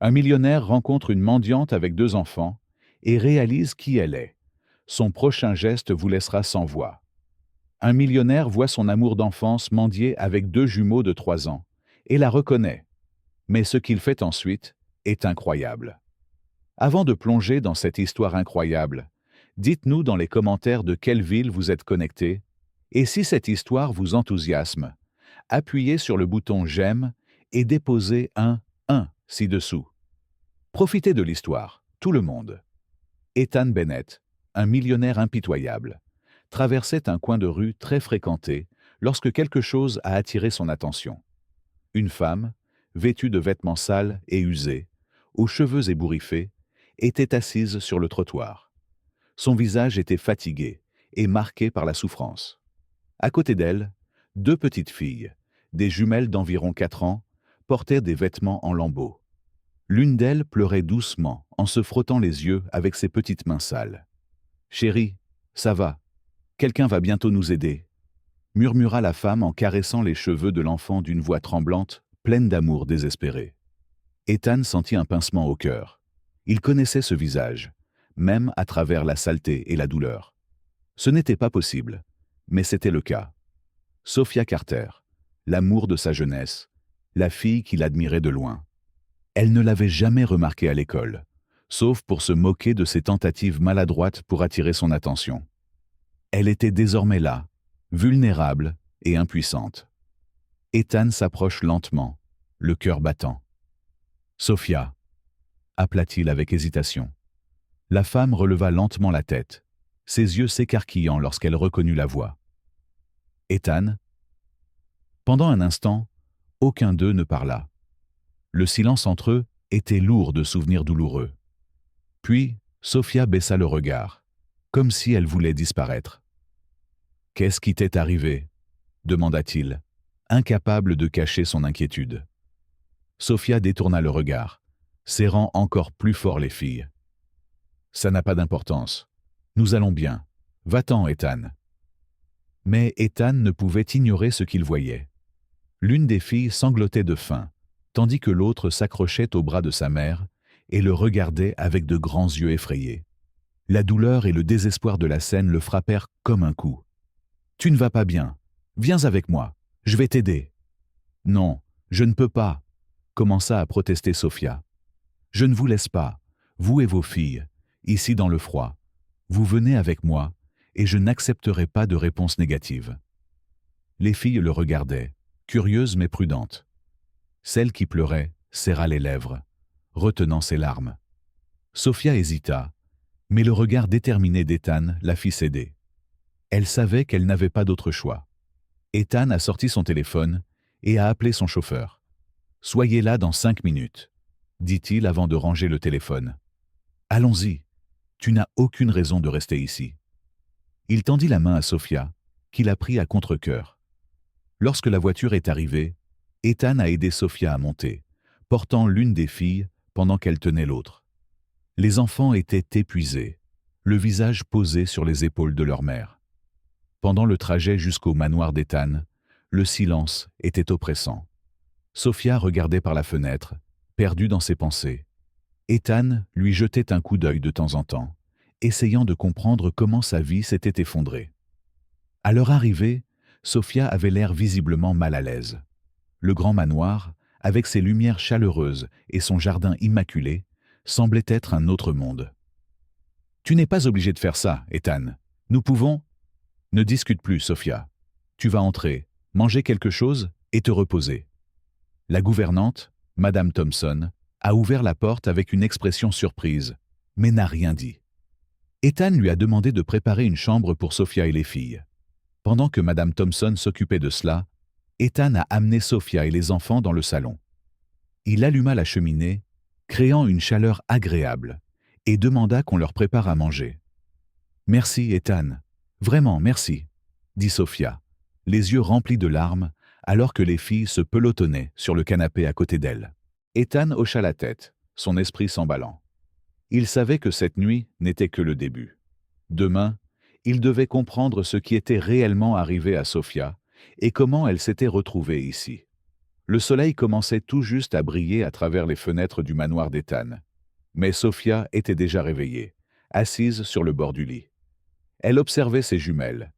Un millionnaire rencontre une mendiante avec 2 enfants et réalise qui elle est. Son prochain geste vous laissera sans voix. Un millionnaire voit son amour d'enfance mendier avec 2 jumeaux de 3 ans et la reconnaît. Mais ce qu'il fait ensuite est incroyable. Avant de plonger dans cette histoire incroyable, dites-nous dans les commentaires de quelle ville vous êtes connecté, et si cette histoire vous enthousiasme, appuyez sur le bouton j'aime et déposez un 1 ci-dessous. Profitez de l'histoire, tout le monde. Ethan Bennett, un millionnaire impitoyable, traversait un coin de rue très fréquenté lorsque quelque chose a attiré son attention. Une femme, vêtue de vêtements sales et usés, aux cheveux ébouriffés, était assise sur le trottoir. Son visage était fatigué et marqué par la souffrance. À côté d'elle, 2 petites filles, des jumelles d'environ 4 ans, portaient des vêtements en lambeaux. L'une d'elles pleurait doucement en se frottant les yeux avec ses petites mains sales. « Chérie, ça va. Quelqu'un va bientôt nous aider, » murmura la femme en caressant les cheveux de l'enfant d'une voix tremblante, pleine d'amour désespéré. Ethan sentit un pincement au cœur. Il connaissait ce visage, même à travers la saleté et la douleur. Ce n'était pas possible, mais c'était le cas. Sophia Carter, l'amour de sa jeunesse, la fille qu'il admirait de loin. Elle ne l'avait jamais remarqué à l'école, sauf pour se moquer de ses tentatives maladroites pour attirer son attention. Elle était désormais là, vulnérable et impuissante. Ethan s'approche lentement, le cœur battant. « Sophia » appela-t-il avec hésitation. La femme releva lentement la tête, ses yeux s'écarquillant lorsqu'elle reconnut la voix. « Ethan ?» Pendant un instant, aucun d'eux ne parla. Le silence entre eux était lourd de souvenirs douloureux. Puis, Sophia baissa le regard, comme si elle voulait disparaître. « Qu'est-ce qui t'est arrivé ?» demanda-t-il, incapable de cacher son inquiétude. Sophia détourna le regard, serrant encore plus fort les filles. « Ça n'a pas d'importance. Nous allons bien. Va-t'en, Ethan. » Mais Ethan ne pouvait ignorer ce qu'il voyait. L'une des filles sanglotait de faim, tandis que l'autre s'accrochait au bras de sa mère et le regardait avec de grands yeux effrayés. La douleur et le désespoir de la scène le frappèrent comme un coup. « Tu ne vas pas bien. Viens avec moi. Je vais t'aider. »« Non, je ne peux pas, » commença à protester Sophia. « Je ne vous laisse pas, vous et vos filles, ici dans le froid. Vous venez avec moi et je n'accepterai pas de réponse négative. » Les filles le regardaient, curieuses mais prudentes. Celle qui pleurait serra les lèvres, retenant ses larmes. Sophia hésita, mais le regard déterminé d'Ethan la fit céder. Elle savait qu'elle n'avait pas d'autre choix. Ethan a sorti son téléphone et a appelé son chauffeur. « Soyez là dans 5 minutes, » dit-il avant de ranger le téléphone. « Allons-y, tu n'as aucune raison de rester ici. » Il tendit la main à Sophia, qui la prit à contre-cœur. Lorsque la voiture est arrivée, Ethan a aidé Sophia à monter, portant l'une des filles pendant qu'elle tenait l'autre. Les enfants étaient épuisés, le visage posé sur les épaules de leur mère. Pendant le trajet jusqu'au manoir d'Ethan, le silence était oppressant. Sophia regardait par la fenêtre, perdue dans ses pensées. Ethan lui jetait un coup d'œil de temps en temps, essayant de comprendre comment sa vie s'était effondrée. À leur arrivée, Sophia avait l'air visiblement mal à l'aise. Le grand manoir, avec ses lumières chaleureuses et son jardin immaculé, semblait être un autre monde. « Tu n'es pas obligé de faire ça, Ethan. Nous pouvons… » « Ne discute plus, Sophia. Tu vas entrer, manger quelque chose et te reposer. » La gouvernante, Madame Thompson, a ouvert la porte avec une expression surprise, mais n'a rien dit. Ethan lui a demandé de préparer une chambre pour Sophia et les filles. Pendant que Madame Thompson s'occupait de cela, Ethan a amené Sophia et les enfants dans le salon. Il alluma la cheminée, créant une chaleur agréable, et demanda qu'on leur prépare à manger. « Merci, Ethan. Vraiment, merci, » dit Sophia, les yeux remplis de larmes, alors que les filles se pelotonnaient sur le canapé à côté d'elle. Ethan hocha la tête, son esprit s'emballant. Il savait que cette nuit n'était que le début. Demain, il devait comprendre ce qui était réellement arrivé à Sophia et comment elle s'était retrouvée ici. Le soleil commençait tout juste à briller à travers les fenêtres du manoir d'Ethan. Mais Sophia était déjà réveillée, assise sur le bord du lit. Elle observait ses jumelles,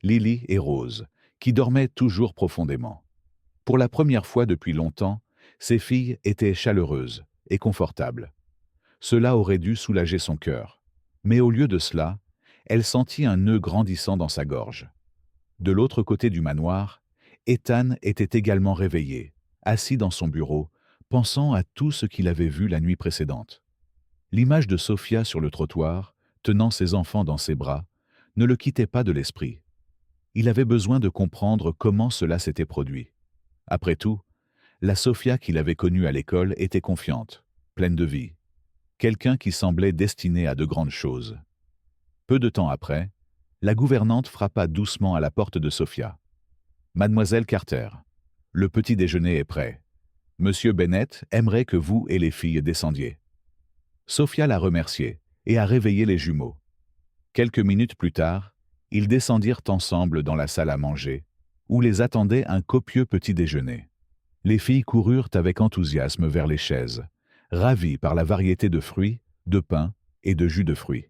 Lily et Rose, qui dormaient toujours profondément. Pour la première fois depuis longtemps, ses filles étaient chaleureuses et confortables. Cela aurait dû soulager son cœur. Mais au lieu de cela, elle sentit un nœud grandissant dans sa gorge. De l'autre côté du manoir, Ethan était également réveillé, assis dans son bureau, pensant à tout ce qu'il avait vu la nuit précédente. L'image de Sophia sur le trottoir, tenant ses enfants dans ses bras, ne le quittait pas de l'esprit. Il avait besoin de comprendre comment cela s'était produit. Après tout, la Sophia qu'il avait connue à l'école était confiante, pleine de vie. Quelqu'un qui semblait destiné à de grandes choses. Peu de temps après, la gouvernante frappa doucement à la porte de Sophia. « Mademoiselle Carter, le petit déjeuner est prêt. Monsieur Bennett aimerait que vous et les filles descendiez. » Sophia la remerciait et a réveillé les jumeaux. Quelques minutes plus tard, ils descendirent ensemble dans la salle à manger, où les attendait un copieux petit déjeuner. Les filles coururent avec enthousiasme vers les chaises, ravies par la variété de fruits, de pain et de jus de fruits.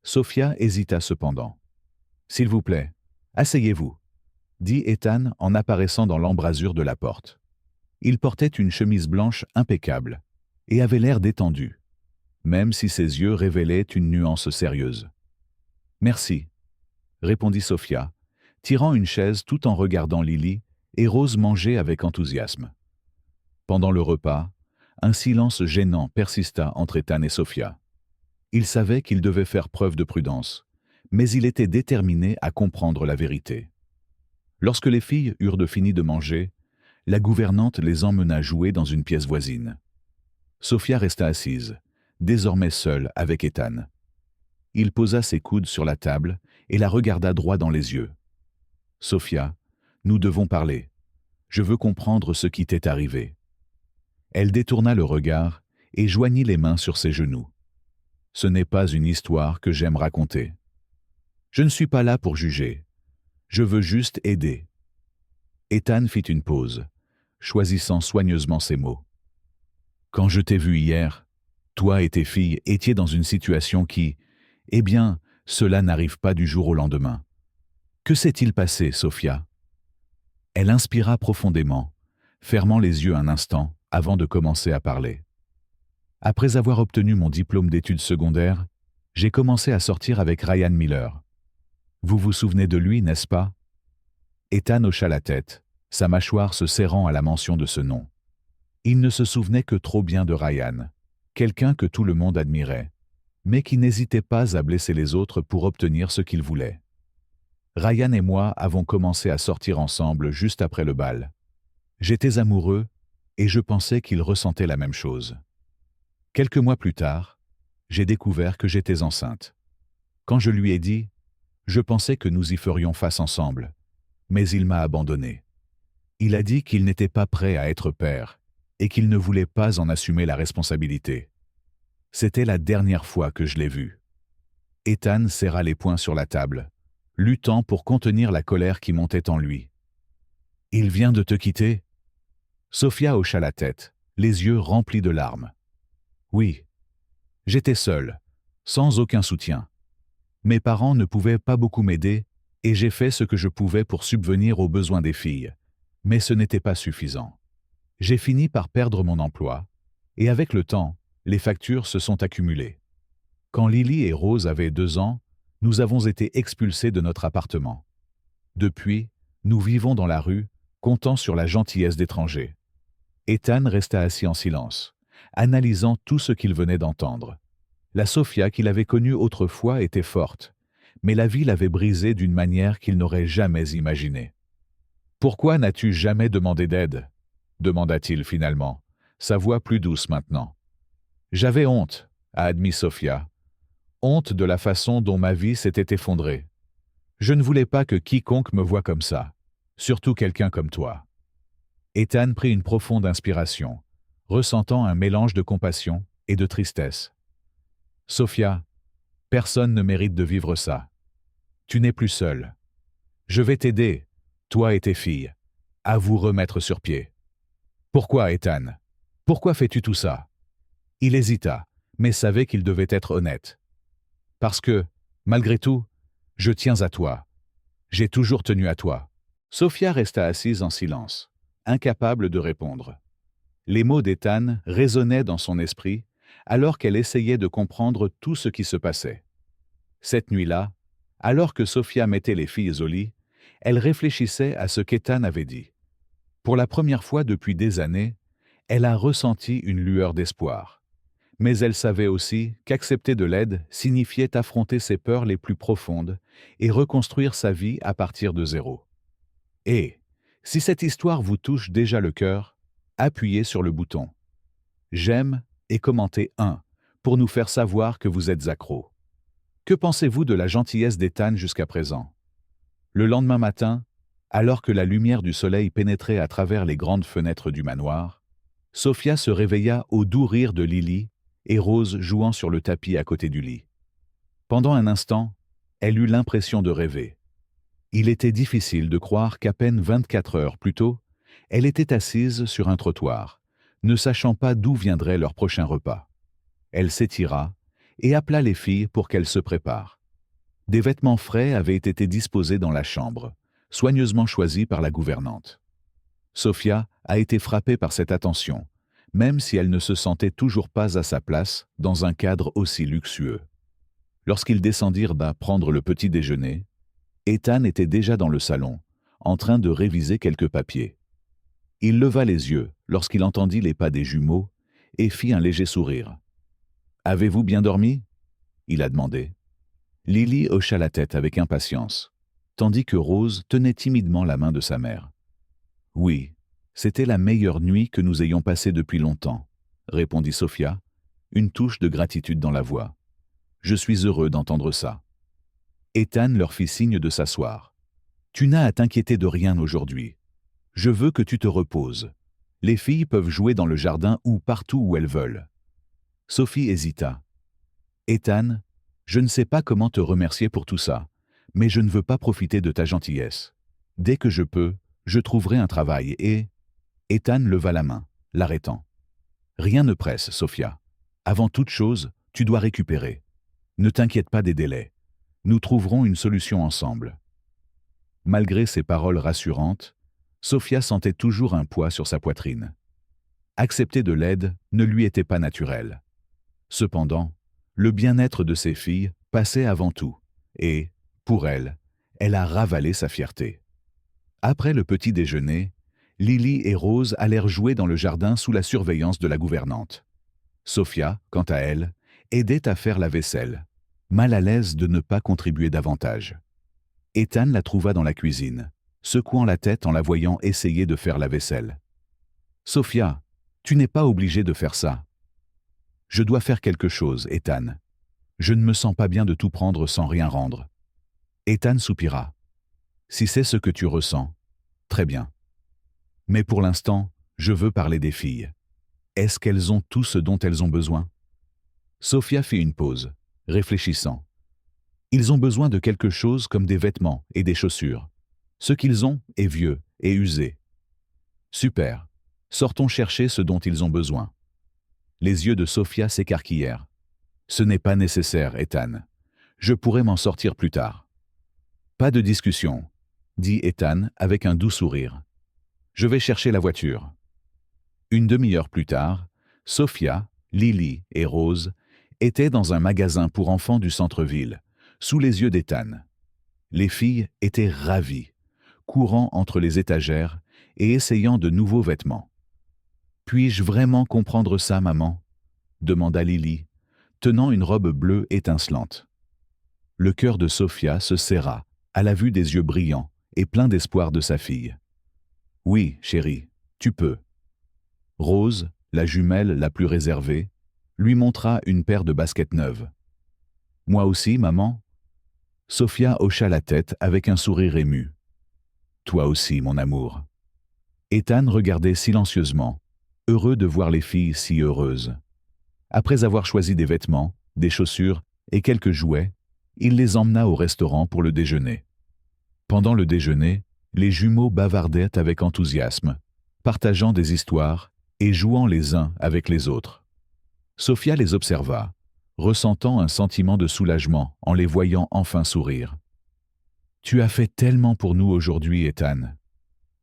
Sophia hésita cependant. « S'il vous plaît, asseyez-vous » dit Ethan en apparaissant dans l'embrasure de la porte. Il portait une chemise blanche impeccable et avait l'air détendu, même si ses yeux révélaient une nuance sérieuse. « Merci » répondit Sophia, tirant une chaise tout en regardant Lily et Rose manger avec enthousiasme. Pendant le repas, un silence gênant persista entre Ethan et Sophia. Il savait qu'il devait faire preuve de prudence, mais il était déterminé à comprendre la vérité. Lorsque les filles eurent fini de manger, la gouvernante les emmena jouer dans une pièce voisine. Sophia resta assise, désormais seule avec Ethan. Il posa ses coudes sur la table et la regarda droit dans les yeux. « Sophia, nous devons parler. Je veux comprendre ce qui t'est arrivé. » Elle détourna le regard et joignit les mains sur ses genoux. « Ce n'est pas une histoire que j'aime raconter. Je ne suis pas là pour juger. Je veux juste aider. » Ethan fit une pause, choisissant soigneusement ses mots. « Quand je t'ai vu hier, toi et tes filles étiez dans une situation qui, eh bien, cela n'arrive pas du jour au lendemain. Que s'est-il passé, Sophia ?» Elle inspira profondément, fermant les yeux un instant avant de commencer à parler. « Après avoir obtenu mon diplôme d'études secondaires, j'ai commencé à sortir avec Ryan Miller. Vous vous souvenez de lui, n'est-ce pas ?» Ethan hocha la tête, sa mâchoire se serrant à la mention de ce nom. Il ne se souvenait que trop bien de Ryan, quelqu'un que tout le monde admirait, mais qui n'hésitait pas à blesser les autres pour obtenir ce qu'il voulait. Ryan et moi avons commencé à sortir ensemble juste après le bal. J'étais amoureux et je pensais qu'il ressentait la même chose. Quelques mois plus tard, j'ai découvert que j'étais enceinte. Quand je lui ai dit, je pensais que nous y ferions face ensemble, mais il m'a abandonné. Il a dit qu'il n'était pas prêt à être père et qu'il ne voulait pas en assumer la responsabilité. C'était la dernière fois que je l'ai vu. Ethan serra les poings sur la table, luttant pour contenir la colère qui montait en lui. « Il vient de te quitter ?» Sophia hocha la tête, les yeux remplis de larmes. « Oui. J'étais seule, sans aucun soutien. Mes parents ne pouvaient pas beaucoup m'aider et j'ai fait ce que je pouvais pour subvenir aux besoins des filles, mais ce n'était pas suffisant. J'ai fini par perdre mon emploi et avec le temps, les factures se sont accumulées. Quand Lily et Rose avaient 2 ans, nous avons été expulsés de notre appartement. Depuis, nous vivons dans la rue, comptant sur la gentillesse d'étrangers. » Ethan resta assis en silence, analysant tout ce qu'il venait d'entendre. La Sophia qu'il avait connue autrefois était forte, mais la vie l'avait brisée d'une manière qu'il n'aurait jamais imaginée. « Pourquoi n'as-tu jamais demandé d'aide ?» demanda-t-il finalement, sa voix plus douce maintenant. « J'avais honte, » a admis Sophia. « Honte de la façon dont ma vie s'était effondrée. Je ne voulais pas que quiconque me voie comme ça, surtout quelqu'un comme toi. » Ethan prit une profonde inspiration, ressentant un mélange de compassion et de tristesse. « Sophia, personne ne mérite de vivre ça. Tu n'es plus seule. Je vais t'aider, toi et tes filles, à vous remettre sur pied. » Pourquoi, Ethan? Pourquoi fais-tu tout ça? Il hésita, mais savait qu'il devait être honnête. Parce que, malgré tout, je tiens à toi. J'ai toujours tenu à toi. Sophia resta assise en silence, incapable de répondre. Les mots d'Ethan résonnaient dans son esprit, alors qu'elle essayait de comprendre tout ce qui se passait. Cette nuit-là, alors que Sophia mettait les filles au lit, elle réfléchissait à ce qu'Ethan avait dit. Pour la première fois depuis des années, elle a ressenti une lueur d'espoir. Mais elle savait aussi qu'accepter de l'aide signifiait affronter ses peurs les plus profondes et reconstruire sa vie à partir de zéro. Et, si cette histoire vous touche déjà le cœur, appuyez sur le bouton j'aime et commentez 1 pour nous faire savoir que vous êtes accro. Que pensez-vous de la gentillesse d'Ethan jusqu'à présent? Le lendemain matin, alors que la lumière du soleil pénétrait à travers les grandes fenêtres du manoir, Sophia se réveilla au doux rire de Lily et Rose jouant sur le tapis à côté du lit. Pendant un instant, elle eut l'impression de rêver. Il était difficile de croire qu'à peine 24 heures plus tôt, elle était assise sur un trottoir, ne sachant pas d'où viendrait leur prochain repas. Elle s'étira et appela les filles pour qu'elles se préparent. Des vêtements frais avaient été disposés dans la chambre, soigneusement choisis par la gouvernante. Sophia a été frappée par cette attention, même si elle ne se sentait toujours pas à sa place dans un cadre aussi luxueux. Lorsqu'ils descendirent prendre le petit déjeuner, Ethan était déjà dans le salon, en train de réviser quelques papiers. Il leva les yeux lorsqu'il entendit les pas des jumeaux et fit un léger sourire. « Avez-vous bien dormi ?» il a demandé. Lily hocha la tête avec impatience, tandis que Rose tenait timidement la main de sa mère. « Oui, c'était la meilleure nuit que nous ayons passée depuis longtemps, » répondit Sophia, une touche de gratitude dans la voix. « Je suis heureux d'entendre ça. » Ethan leur fit signe de s'asseoir. « Tu n'as à t'inquiéter de rien aujourd'hui. Je veux que tu te reposes. Les filles peuvent jouer dans le jardin ou partout où elles veulent. » Sophie hésita. « Ethan, je ne sais pas comment te remercier pour tout ça, mais je ne veux pas profiter de ta gentillesse. Dès que je peux, je trouverai un travail et... » Ethan leva la main, l'arrêtant. « Rien ne presse, Sophia. Avant toute chose, tu dois récupérer. Ne t'inquiète pas des délais. Nous trouverons une solution ensemble. » Malgré ces paroles rassurantes, Sophia sentait toujours un poids sur sa poitrine. Accepter de l'aide ne lui était pas naturel. Cependant, le bien-être de ses filles passait avant tout, et, pour elle, elle a ravalé sa fierté. Après le petit déjeuner, Lily et Rose allèrent jouer dans le jardin sous la surveillance de la gouvernante. Sophia, quant à elle, aidait à faire la vaisselle, mal à l'aise de ne pas contribuer davantage. Ethan la trouva dans la cuisine, secouant la tête en la voyant essayer de faire la vaisselle. « Sophia, tu n'es pas obligée de faire ça. »« Je dois faire quelque chose, Ethan. Je ne me sens pas bien de tout prendre sans rien rendre. » Ethan soupira. « Si c'est ce que tu ressens, très bien. Mais pour l'instant, je veux parler des filles. Est-ce qu'elles ont tout ce dont elles ont besoin ?» Sophia fit une pause, réfléchissant. « Ils ont besoin de quelque chose comme des vêtements et des chaussures. Ce qu'ils ont est vieux et usé. »« Super. Sortons chercher ce dont ils ont besoin. » Les yeux de Sophia s'écarquillèrent. « Ce n'est pas nécessaire, Ethan. Je pourrai m'en sortir plus tard. »« Pas de discussion, » dit Ethan avec un doux sourire. « Je vais chercher la voiture. » Une demi-heure plus tard, Sophia, Lily et Rose étaient dans un magasin pour enfants du centre-ville, sous les yeux d'Ethan. Les filles étaient ravies, courant entre les étagères et essayant de nouveaux vêtements. « Puis-je vraiment comprendre ça, maman ?» demanda Lily, tenant une robe bleue étincelante. Le cœur de Sophia se serra à la vue des yeux brillants et pleins d'espoir de sa fille. « Oui, chérie, tu peux. » Rose, la jumelle la plus réservée, lui montra une paire de baskets neuves. « Moi aussi, maman ?» Sophia hocha la tête avec un sourire ému. « Toi aussi, mon amour. » Ethan regardait silencieusement, heureux de voir les filles si heureuses. Après avoir choisi des vêtements, des chaussures et quelques jouets, il les emmena au restaurant pour le déjeuner. Pendant le déjeuner, les jumeaux bavardaient avec enthousiasme, partageant des histoires et jouant les uns avec les autres. Sophia les observa, ressentant un sentiment de soulagement en les voyant enfin sourire. « Tu as fait tellement pour nous aujourd'hui, Ethan. »«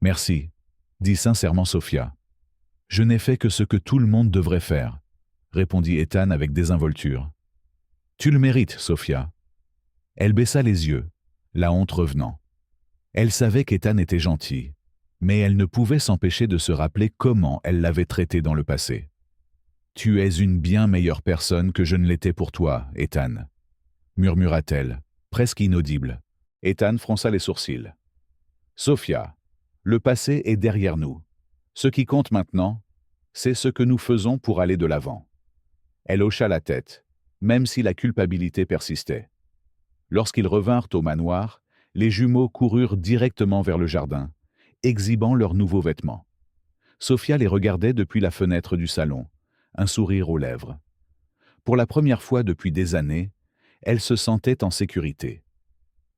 Merci, » dit sincèrement Sophia. « Je n'ai fait que ce que tout le monde devrait faire, » répondit Ethan avec désinvolture. « Tu le mérites, Sophia. » Elle baissa les yeux, la honte revenant. Elle savait qu'Ethan était gentil, mais elle ne pouvait s'empêcher de se rappeler comment elle l'avait traité dans le passé. « Tu es une bien meilleure personne que je ne l'étais pour toi, Ethan, » murmura-t-elle, presque inaudible. Ethan fronça les sourcils. « Sophia, le passé est derrière nous. Ce qui compte maintenant, c'est ce que nous faisons pour aller de l'avant. » Elle hocha la tête, même si la culpabilité persistait. Lorsqu'ils revinrent au manoir, les jumeaux coururent directement vers le jardin, exhibant leurs nouveaux vêtements. Sophia les regardait depuis la fenêtre du salon, un sourire aux lèvres. Pour la première fois depuis des années, elle se sentait en sécurité.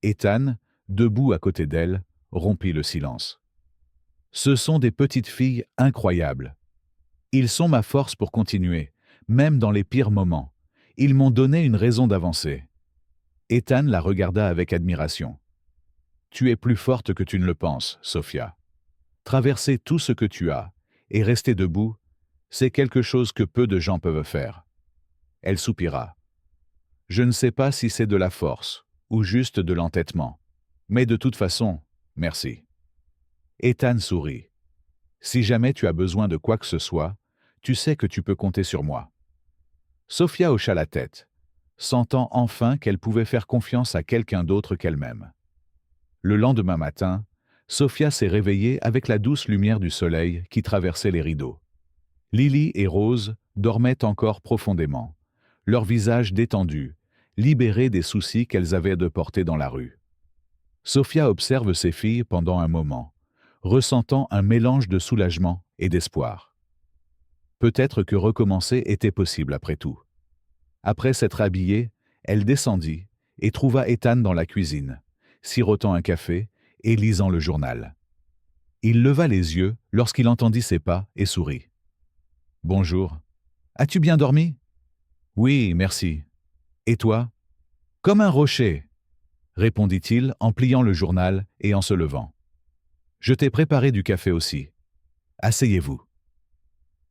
Ethan, debout à côté d'elle, rompit le silence. « Ce sont des petites filles incroyables. Ils sont ma force pour continuer, même dans les pires moments. Ils m'ont donné une raison d'avancer. » Ethan la regarda avec admiration. « Tu es plus forte que tu ne le penses, Sophia. Traverser tout ce que tu as et rester debout, c'est quelque chose que peu de gens peuvent faire. » Elle soupira. « Je ne sais pas si c'est de la force ou juste de l'entêtement. Mais de toute façon, merci. » Ethan sourit. « Si jamais tu as besoin de quoi que ce soit, tu sais que tu peux compter sur moi. » Sophia hocha la tête, sentant enfin qu'elle pouvait faire confiance à quelqu'un d'autre qu'elle-même. Le lendemain matin, Sophia s'est réveillée avec la douce lumière du soleil qui traversait les rideaux. Lily et Rose dormaient encore profondément, leurs visages détendus, libérés des soucis qu'elles avaient de porter dans la rue. Sophia observe ses filles pendant un moment, ressentant un mélange de soulagement et d'espoir. Peut-être que recommencer était possible après tout. Après s'être habillée, elle descendit et trouva Ethan dans la cuisine, sirotant un café et lisant le journal. Il leva les yeux lorsqu'il entendit ses pas et sourit. « Bonjour. As-tu bien dormi ? » ?»« Oui, merci. Et toi ? » ?»« Comme un rocher, » répondit-il en pliant le journal et en se levant. « Je t'ai préparé du café aussi. Asseyez-vous. »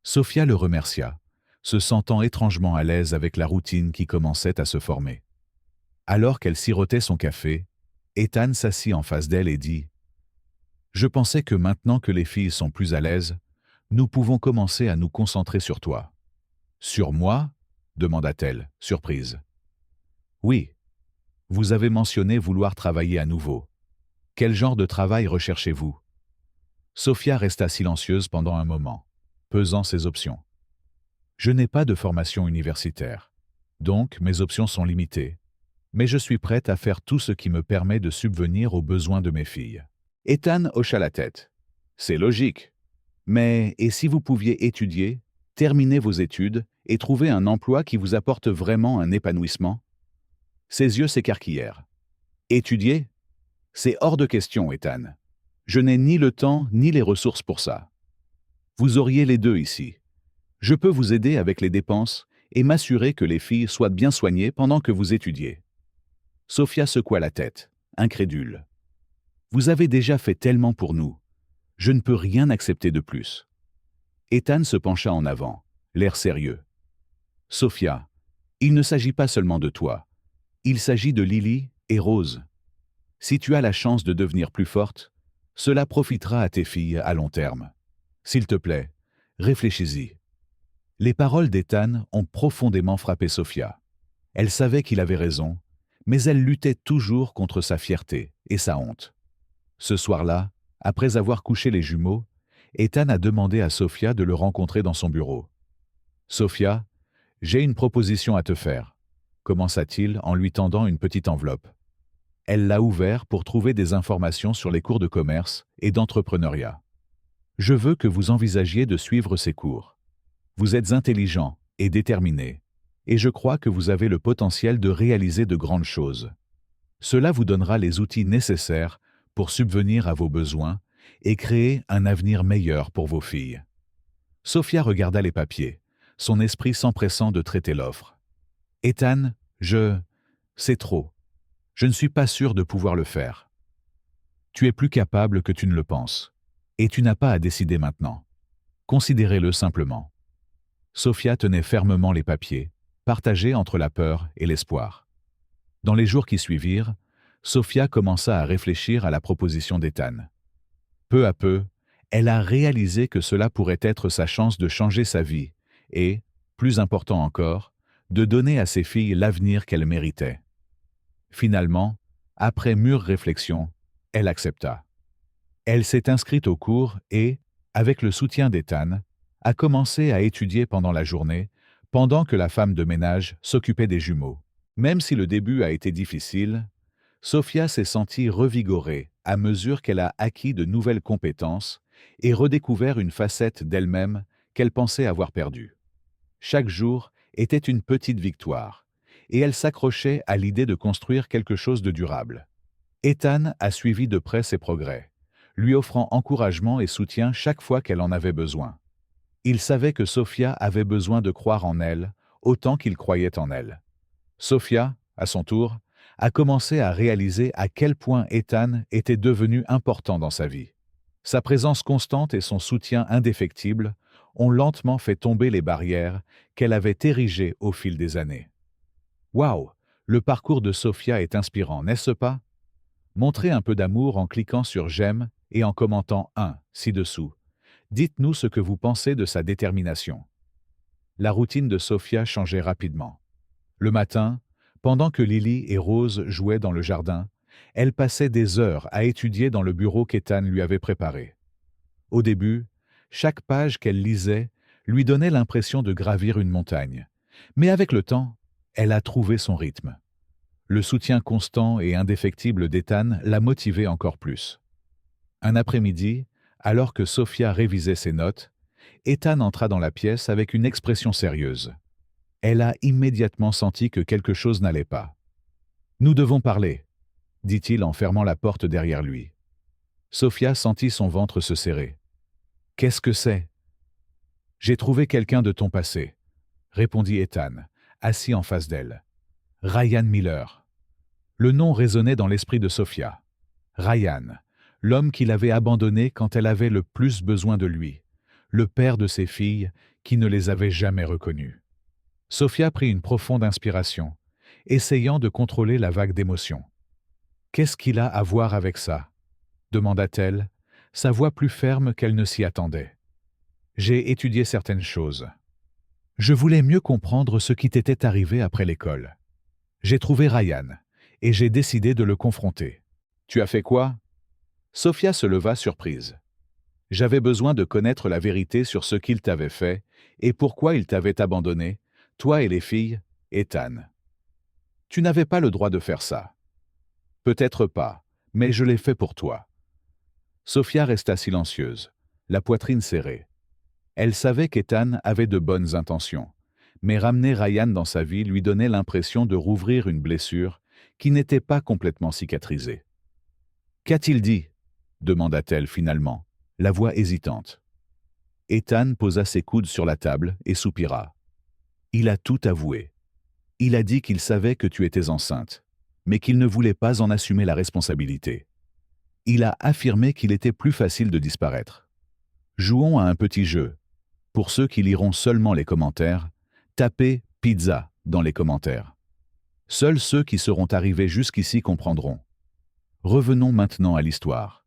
Sophia le remercia, se sentant étrangement à l'aise avec la routine qui commençait à se former. Alors qu'elle sirotait son café, Ethan s'assit en face d'elle et dit « Je pensais que maintenant que les filles sont plus à l'aise, nous pouvons commencer à nous concentrer sur toi. »« Sur moi ?» demanda-t-elle, surprise. « Oui. Vous avez mentionné vouloir travailler à nouveau. Quel genre de travail recherchez-vous » Sophia resta silencieuse pendant un moment, pesant ses options. « Je n'ai pas de formation universitaire, donc mes options sont limitées, mais je suis prête à faire tout ce qui me permet de subvenir aux besoins de mes filles. » Ethan hocha la tête. « C'est logique. Mais et si vous pouviez étudier, terminer vos études et trouver un emploi qui vous apporte vraiment un épanouissement ?» Ses yeux s'écarquillèrent. « Étudier ? C'est hors de question, Ethan. Je n'ai ni le temps ni les ressources pour ça. Vous auriez les deux ici. Je peux vous aider avec les dépenses et m'assurer que les filles soient bien soignées pendant que vous étudiez. » Sophia secoua la tête, incrédule. « Vous avez déjà fait tellement pour nous. Je ne peux rien accepter de plus. » Ethan se pencha en avant, l'air sérieux. « Sophia, il ne s'agit pas seulement de toi. Il s'agit de Lily et Rose. Si tu as la chance de devenir plus forte, cela profitera à tes filles à long terme. S'il te plaît, réfléchis-y. » Les paroles d'Ethan ont profondément frappé Sophia. Elle savait qu'il avait raison, mais elle luttait toujours contre sa fierté et sa honte. Ce soir-là, après avoir couché les jumeaux, Ethan a demandé à Sophia de le rencontrer dans son bureau. « Sophia, j'ai une proposition à te faire, » commença-t-il en lui tendant une petite enveloppe. Elle l'a ouvert pour trouver des informations sur les cours de commerce et d'entrepreneuriat. « Je veux que vous envisagiez de suivre ces cours. Vous êtes intelligent et déterminé, et je crois que vous avez le potentiel de réaliser de grandes choses. Cela vous donnera les outils nécessaires pour subvenir à vos besoins et créer un avenir meilleur pour vos filles. Sophia regarda les papiers, son esprit s'empressant de traiter l'offre. Ethan, c'est trop. Je ne suis pas sûr de pouvoir le faire. Tu es plus capable que tu ne le penses. Et tu n'as pas à décider maintenant. Considérez-le simplement. Sophia tenait fermement les papiers, partagés entre la peur et l'espoir. Dans les jours qui suivirent, Sophia commença à réfléchir à la proposition d'Ethan. Peu à peu, elle a réalisé que cela pourrait être sa chance de changer sa vie et, plus important encore, de donner à ses filles l'avenir qu'elles méritaient. Finalement, après mûre réflexion, elle accepta. Elle s'est inscrite au cours et, avec le soutien d'Ethan, a commencé à étudier pendant la journée, pendant que la femme de ménage s'occupait des jumeaux. Même si le début a été difficile, Sophia s'est sentie revigorée à mesure qu'elle a acquis de nouvelles compétences et redécouvert une facette d'elle-même qu'elle pensait avoir perdue. Chaque jour était une petite victoire, et elle s'accrochait à l'idée de construire quelque chose de durable. Ethan a suivi de près ses progrès, lui offrant encouragement et soutien chaque fois qu'elle en avait besoin. Il savait que Sophia avait besoin de croire en elle, autant qu'il croyait en elle. Sophia, à son tour, a commencé à réaliser à quel point Ethan était devenu important dans sa vie. Sa présence constante et son soutien indéfectible ont lentement fait tomber les barrières qu'elle avait érigées au fil des années. Waouh, le parcours de Sophia est inspirant, n'est-ce pas? Montrez un peu d'amour en cliquant sur j'aime et en commentant 1 ci-dessous. Dites-nous ce que vous pensez de sa détermination. La routine de Sophia changeait rapidement. Le matin, pendant que Lily et Rose jouaient dans le jardin, elle passait des heures à étudier dans le bureau qu'Ethan lui avait préparé. Au début, chaque page qu'elle lisait lui donnait l'impression de gravir une montagne. Mais avec le temps, elle a trouvé son rythme. Le soutien constant et indéfectible d'Ethan l'a motivée encore plus. Un après-midi, alors que Sophia révisait ses notes, Ethan entra dans la pièce avec une expression sérieuse. Elle a immédiatement senti que quelque chose n'allait pas. « Nous devons parler », dit-il en fermant la porte derrière lui. Sophia sentit son ventre se serrer. « Qu'est-ce que c'est ?»« J'ai trouvé quelqu'un de ton passé », répondit Ethan, assis en face d'elle. « Ryan Miller. » Le nom résonnait dans l'esprit de Sophia. Ryan, l'homme qui l'avait abandonnée quand elle avait le plus besoin de lui, le père de ses filles qui ne les avait jamais reconnues. Sophia prit une profonde inspiration, essayant de contrôler la vague d'émotions. « Qu'est-ce qu'il a à voir avec ça ?» demanda-t-elle, sa voix plus ferme qu'elle ne s'y attendait. « J'ai étudié certaines choses. Je voulais mieux comprendre ce qui t'était arrivé après l'école. J'ai trouvé Ryan, et j'ai décidé de le confronter. »« Tu as fait quoi ?» Sophia se leva surprise. « J'avais besoin de connaître la vérité sur ce qu'il t'avait fait et pourquoi il t'avait abandonné, toi et les filles, Ethan. Tu n'avais pas le droit de faire ça. Peut-être pas, mais je l'ai fait pour toi. » Sophia resta silencieuse, la poitrine serrée. Elle savait qu'Ethan avait de bonnes intentions, mais ramener Ryan dans sa vie lui donnait l'impression de rouvrir une blessure qui n'était pas complètement cicatrisée. « Qu'a-t-il dit ?» demanda-t-elle finalement, la voix hésitante. Ethan posa ses coudes sur la table et soupira. Il a tout avoué. Il a dit qu'il savait que tu étais enceinte, mais qu'il ne voulait pas en assumer la responsabilité. Il a affirmé qu'il était plus facile de disparaître. Jouons à un petit jeu. Pour ceux qui liront seulement les commentaires, tapez « pizza » dans les commentaires. Seuls ceux qui seront arrivés jusqu'ici comprendront. Revenons maintenant à l'histoire.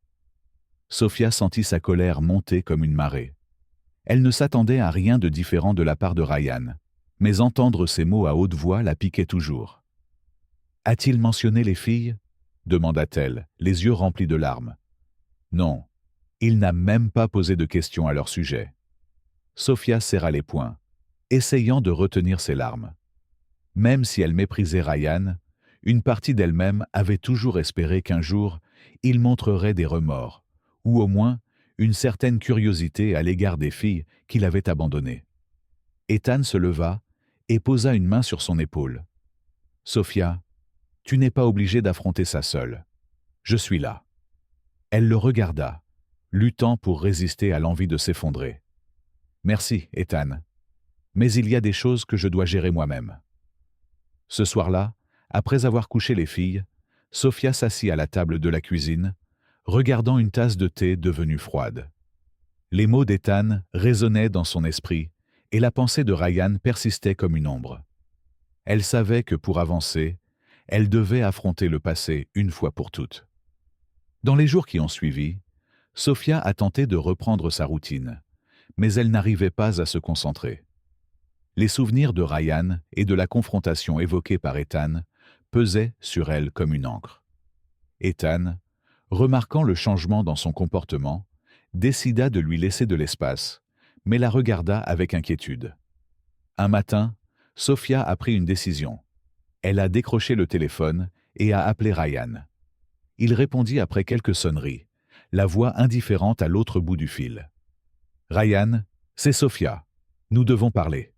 Sophia sentit sa colère monter comme une marée. Elle ne s'attendait à rien de différent de la part de Ryan, mais entendre ces mots à haute voix la piquait toujours. « A-t-il mentionné les filles ?» demanda-t-elle, les yeux remplis de larmes. « Non, il n'a même pas posé de questions à leur sujet. » Sophia serra les poings, essayant de retenir ses larmes. Même si elle méprisait Ryan, une partie d'elle-même avait toujours espéré qu'un jour, il montrerait des remords, ou au moins une certaine curiosité à l'égard des filles qu'il avait abandonnées. Ethan se leva et posa une main sur son épaule. « Sophia, tu n'es pas obligée d'affronter ça seule. Je suis là. » Elle le regarda, luttant pour résister à l'envie de s'effondrer. Merci, Ethan. Mais il y a des choses que je dois gérer moi-même. Ce soir-là, après avoir couché les filles, Sophia s'assit à la table de la cuisine, regardant une tasse de thé devenue froide. Les mots d'Ethan résonnaient dans son esprit, et la pensée de Ryan persistait comme une ombre. Elle savait que pour avancer, elle devait affronter le passé une fois pour toutes. Dans les jours qui ont suivi, Sophia a tenté de reprendre sa routine, mais elle n'arrivait pas à se concentrer. Les souvenirs de Ryan et de la confrontation évoquée par Ethan pesaient sur elle comme une encre. Ethan, remarquant le changement dans son comportement, décida de lui laisser de l'espace, mais la regarda avec inquiétude. Un matin, Sophia a pris une décision. Elle a décroché le téléphone et a appelé Ryan. Il répondit après quelques sonneries, la voix indifférente à l'autre bout du fil. « Ryan, c'est Sophia. Nous devons parler. »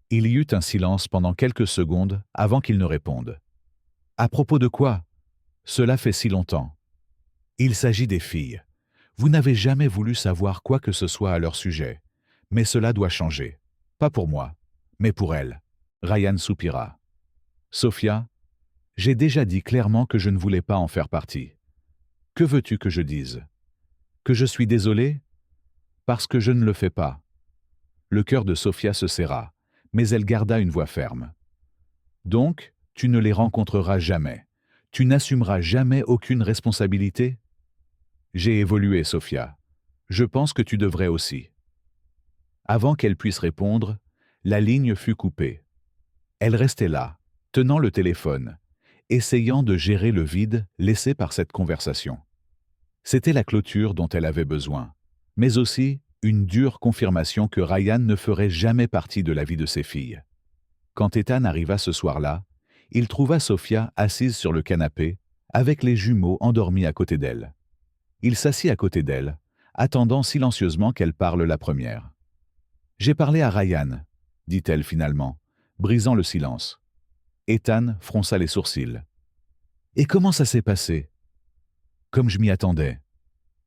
Il y eut un silence pendant quelques secondes avant qu'il ne réponde. « À propos de quoi? Cela fait si longtemps. » « Il s'agit des filles. Vous n'avez jamais voulu savoir quoi que ce soit à leur sujet. Mais cela doit changer. Pas pour moi, mais pour elles. » Ryan soupira. « Sophia, j'ai déjà dit clairement que je ne voulais pas en faire partie. Que veux-tu que je dise? Que je suis désolé? Parce que je ne le fais pas. » Le cœur de Sophia se serra, mais elle garda une voix ferme. « Donc, tu ne les rencontreras jamais. Tu n'assumeras jamais aucune responsabilité? » « J'ai évolué, Sophia. Je pense que tu devrais aussi. » Avant qu'elle puisse répondre, la ligne fut coupée. Elle restait là, tenant le téléphone, essayant de gérer le vide laissé par cette conversation. C'était la clôture dont elle avait besoin, mais aussi une dure confirmation que Ryan ne ferait jamais partie de la vie de ses filles. Quand Ethan arriva ce soir-là, il trouva Sophia assise sur le canapé, avec les jumeaux endormis à côté d'elle. Il s'assit à côté d'elle, attendant silencieusement qu'elle parle la première. « J'ai parlé à Ryan, » dit-elle finalement, brisant le silence. Ethan fronça les sourcils. « Et comment ça s'est passé? » ?»« Comme je m'y attendais.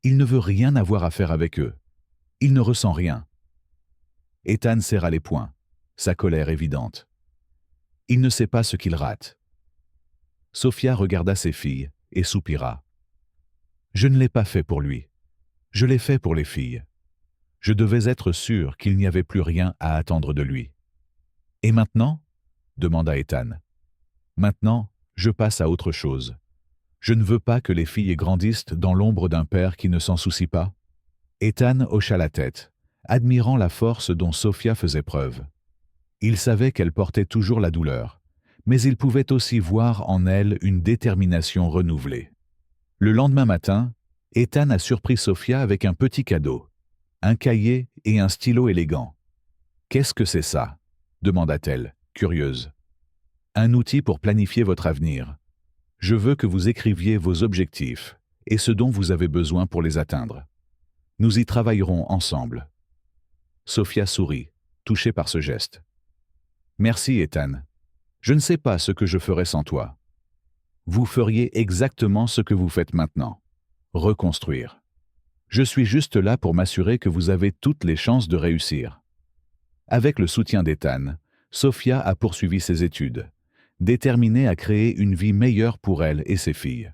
Il ne veut rien avoir à faire avec eux. Il ne ressent rien. » Ethan serra les poings, sa colère évidente. Il ne sait pas ce qu'il rate. Sophia regarda ses filles et soupira. Je ne l'ai pas fait pour lui. Je l'ai fait pour les filles. Je devais être sûr qu'il n'y avait plus rien à attendre de lui. « Et maintenant ?» demanda Ethan. « Maintenant, je passe à autre chose. Je ne veux pas que les filles grandissent dans l'ombre d'un père qui ne s'en soucie pas. » Ethan hocha la tête, admirant la force dont Sophia faisait preuve. Il savait qu'elle portait toujours la douleur, mais il pouvait aussi voir en elle une détermination renouvelée. Le lendemain matin, Ethan a surpris Sophia avec un petit cadeau, un cahier et un stylo élégant. « Qu'est-ce que c'est ça ?» demanda-t-elle, curieuse. « Un outil pour planifier votre avenir. Je veux que vous écriviez vos objectifs et ce dont vous avez besoin pour les atteindre. Nous y travaillerons ensemble. » Sophia sourit, touchée par ce geste. « Merci, Ethan. Je ne sais pas ce que je ferais sans toi. » Vous feriez exactement ce que vous faites maintenant. Reconstruire. Je suis juste là pour m'assurer que vous avez toutes les chances de réussir. Avec le soutien d'Ethan, Sophia a poursuivi ses études, déterminée à créer une vie meilleure pour elle et ses filles.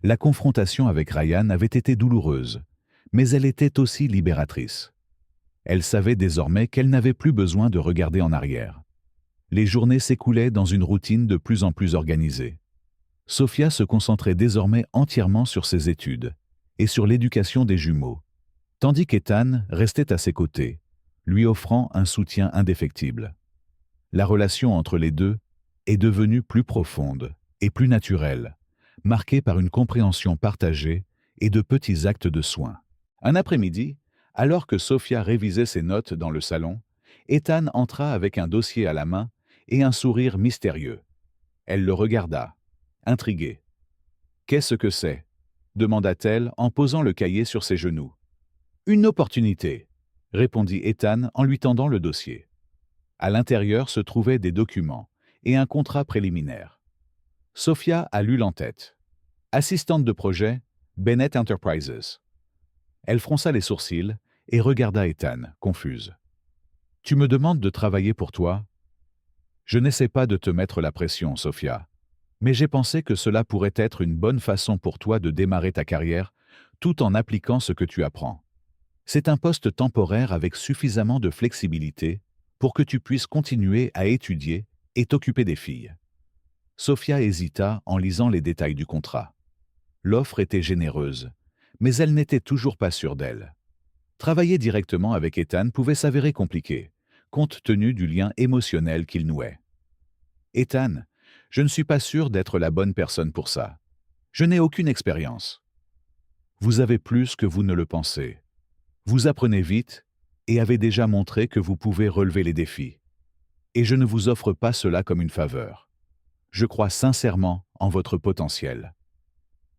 La confrontation avec Ryan avait été douloureuse, mais elle était aussi libératrice. Elle savait désormais qu'elle n'avait plus besoin de regarder en arrière. Les journées s'écoulaient dans une routine de plus en plus organisée. Sophia se concentrait désormais entièrement sur ses études et sur l'éducation des jumeaux, tandis qu'Ethan restait à ses côtés, lui offrant un soutien indéfectible. La relation entre les deux est devenue plus profonde et plus naturelle, marquée par une compréhension partagée et de petits actes de soin. Un après-midi, alors que Sophia révisait ses notes dans le salon, Ethan entra avec un dossier à la main et un sourire mystérieux. Elle le regarda, intriguée. « Qu'est-ce que c'est ?» demanda-t-elle en posant le cahier sur ses genoux. « Une opportunité », répondit Ethan en lui tendant le dossier. À l'intérieur se trouvaient des documents et un contrat préliminaire. Sophia a lu l'en-tête. « Assistante de projet, Bennett Enterprises. » Elle fronça les sourcils et regarda Ethan, confuse. « Tu me demandes de travailler pour toi? Je n'essaie pas de te mettre la pression, Sophia. Mais j'ai pensé que cela pourrait être une bonne façon pour toi de démarrer ta carrière, tout en appliquant ce que tu apprends. C'est un poste temporaire avec suffisamment de flexibilité pour que tu puisses continuer à étudier et t'occuper des filles. » Sophia hésita en lisant les détails du contrat. L'offre était généreuse, mais elle n'était toujours pas sûre d'elle. Travailler directement avec Ethan pouvait s'avérer compliqué, compte tenu du lien émotionnel qu'il nouait. « Ethan, je ne suis pas sûr d'être la bonne personne pour ça. Je n'ai aucune expérience. » « Vous avez plus que vous ne le pensez. Vous apprenez vite et avez déjà montré que vous pouvez relever les défis. Et je ne vous offre pas cela comme une faveur. Je crois sincèrement en votre potentiel. »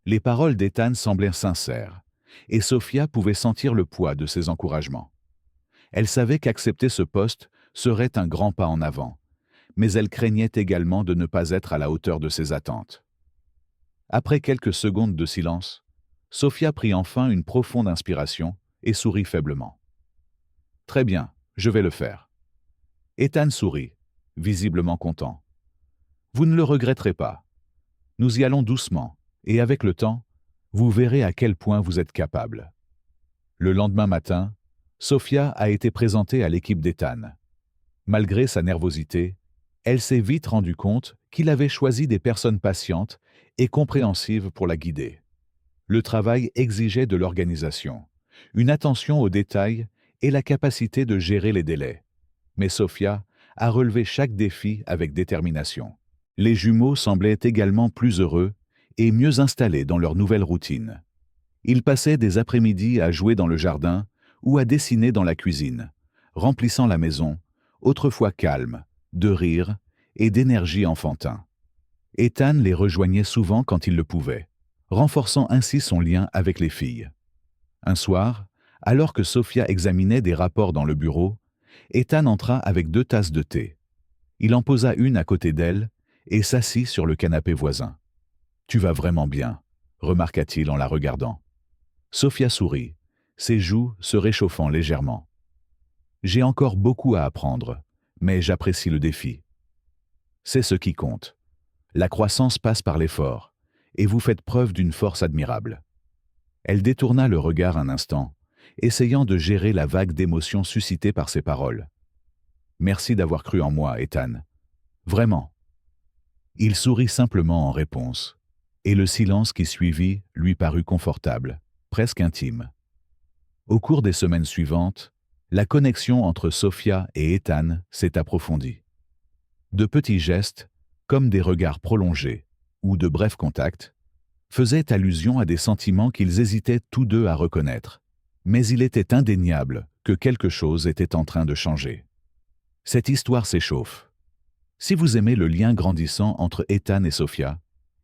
Les paroles d'Ethan semblèrent sincères, et Sophia pouvait sentir le poids de ses encouragements. Elle savait qu'accepter ce poste serait un grand pas en avant, mais elle craignait également de ne pas être à la hauteur de ses attentes. Après quelques secondes de silence, Sophia prit enfin une profonde inspiration et sourit faiblement. « Très bien, je vais le faire. » Ethan sourit, visiblement content. « Vous ne le regretterez pas. Nous y allons doucement, et avec le temps, vous verrez à quel point vous êtes capable. » Le lendemain matin, Sophia a été présentée à l'équipe d'Ethan. Malgré sa nervosité, elle s'est vite rendue compte qu'il avait choisi des personnes patientes et compréhensives pour la guider. Le travail exigeait de l'organisation, une attention aux détails et la capacité de gérer les délais. Mais Sophia a relevé chaque défi avec détermination. Les jumeaux semblaient également plus heureux et mieux installés dans leur nouvelle routine. Ils passaient des après-midi à jouer dans le jardin ou à dessiner dans la cuisine, remplissant la maison, autrefois calme, de rire et d'énergie enfantin. Ethan les rejoignait souvent quand il le pouvait, renforçant ainsi son lien avec les filles. Un soir, alors que Sophia examinait des rapports dans le bureau, Ethan entra avec 2 tasses de thé. Il en posa une à côté d'elle et s'assit sur le canapé voisin. « Tu vas vraiment bien », remarqua-t-il en la regardant. Sophia sourit, ses joues se réchauffant légèrement. « J'ai encore beaucoup à apprendre, mais j'apprécie le défi. C'est ce qui compte. La croissance passe par l'effort, et vous faites preuve d'une force admirable. » Elle détourna le regard un instant, essayant de gérer la vague d'émotions suscitée par ses paroles. « Merci d'avoir cru en moi, Ethan. Vraiment. » Il sourit simplement en réponse, et le silence qui suivit lui parut confortable, presque intime. Au cours des semaines suivantes, la connexion entre Sophia et Ethan s'est approfondie. De petits gestes, comme des regards prolongés ou de brefs contacts, faisaient allusion à des sentiments qu'ils hésitaient tous deux à reconnaître. Mais il était indéniable que quelque chose était en train de changer. Cette histoire s'échauffe. Si vous aimez le lien grandissant entre Ethan et Sophia,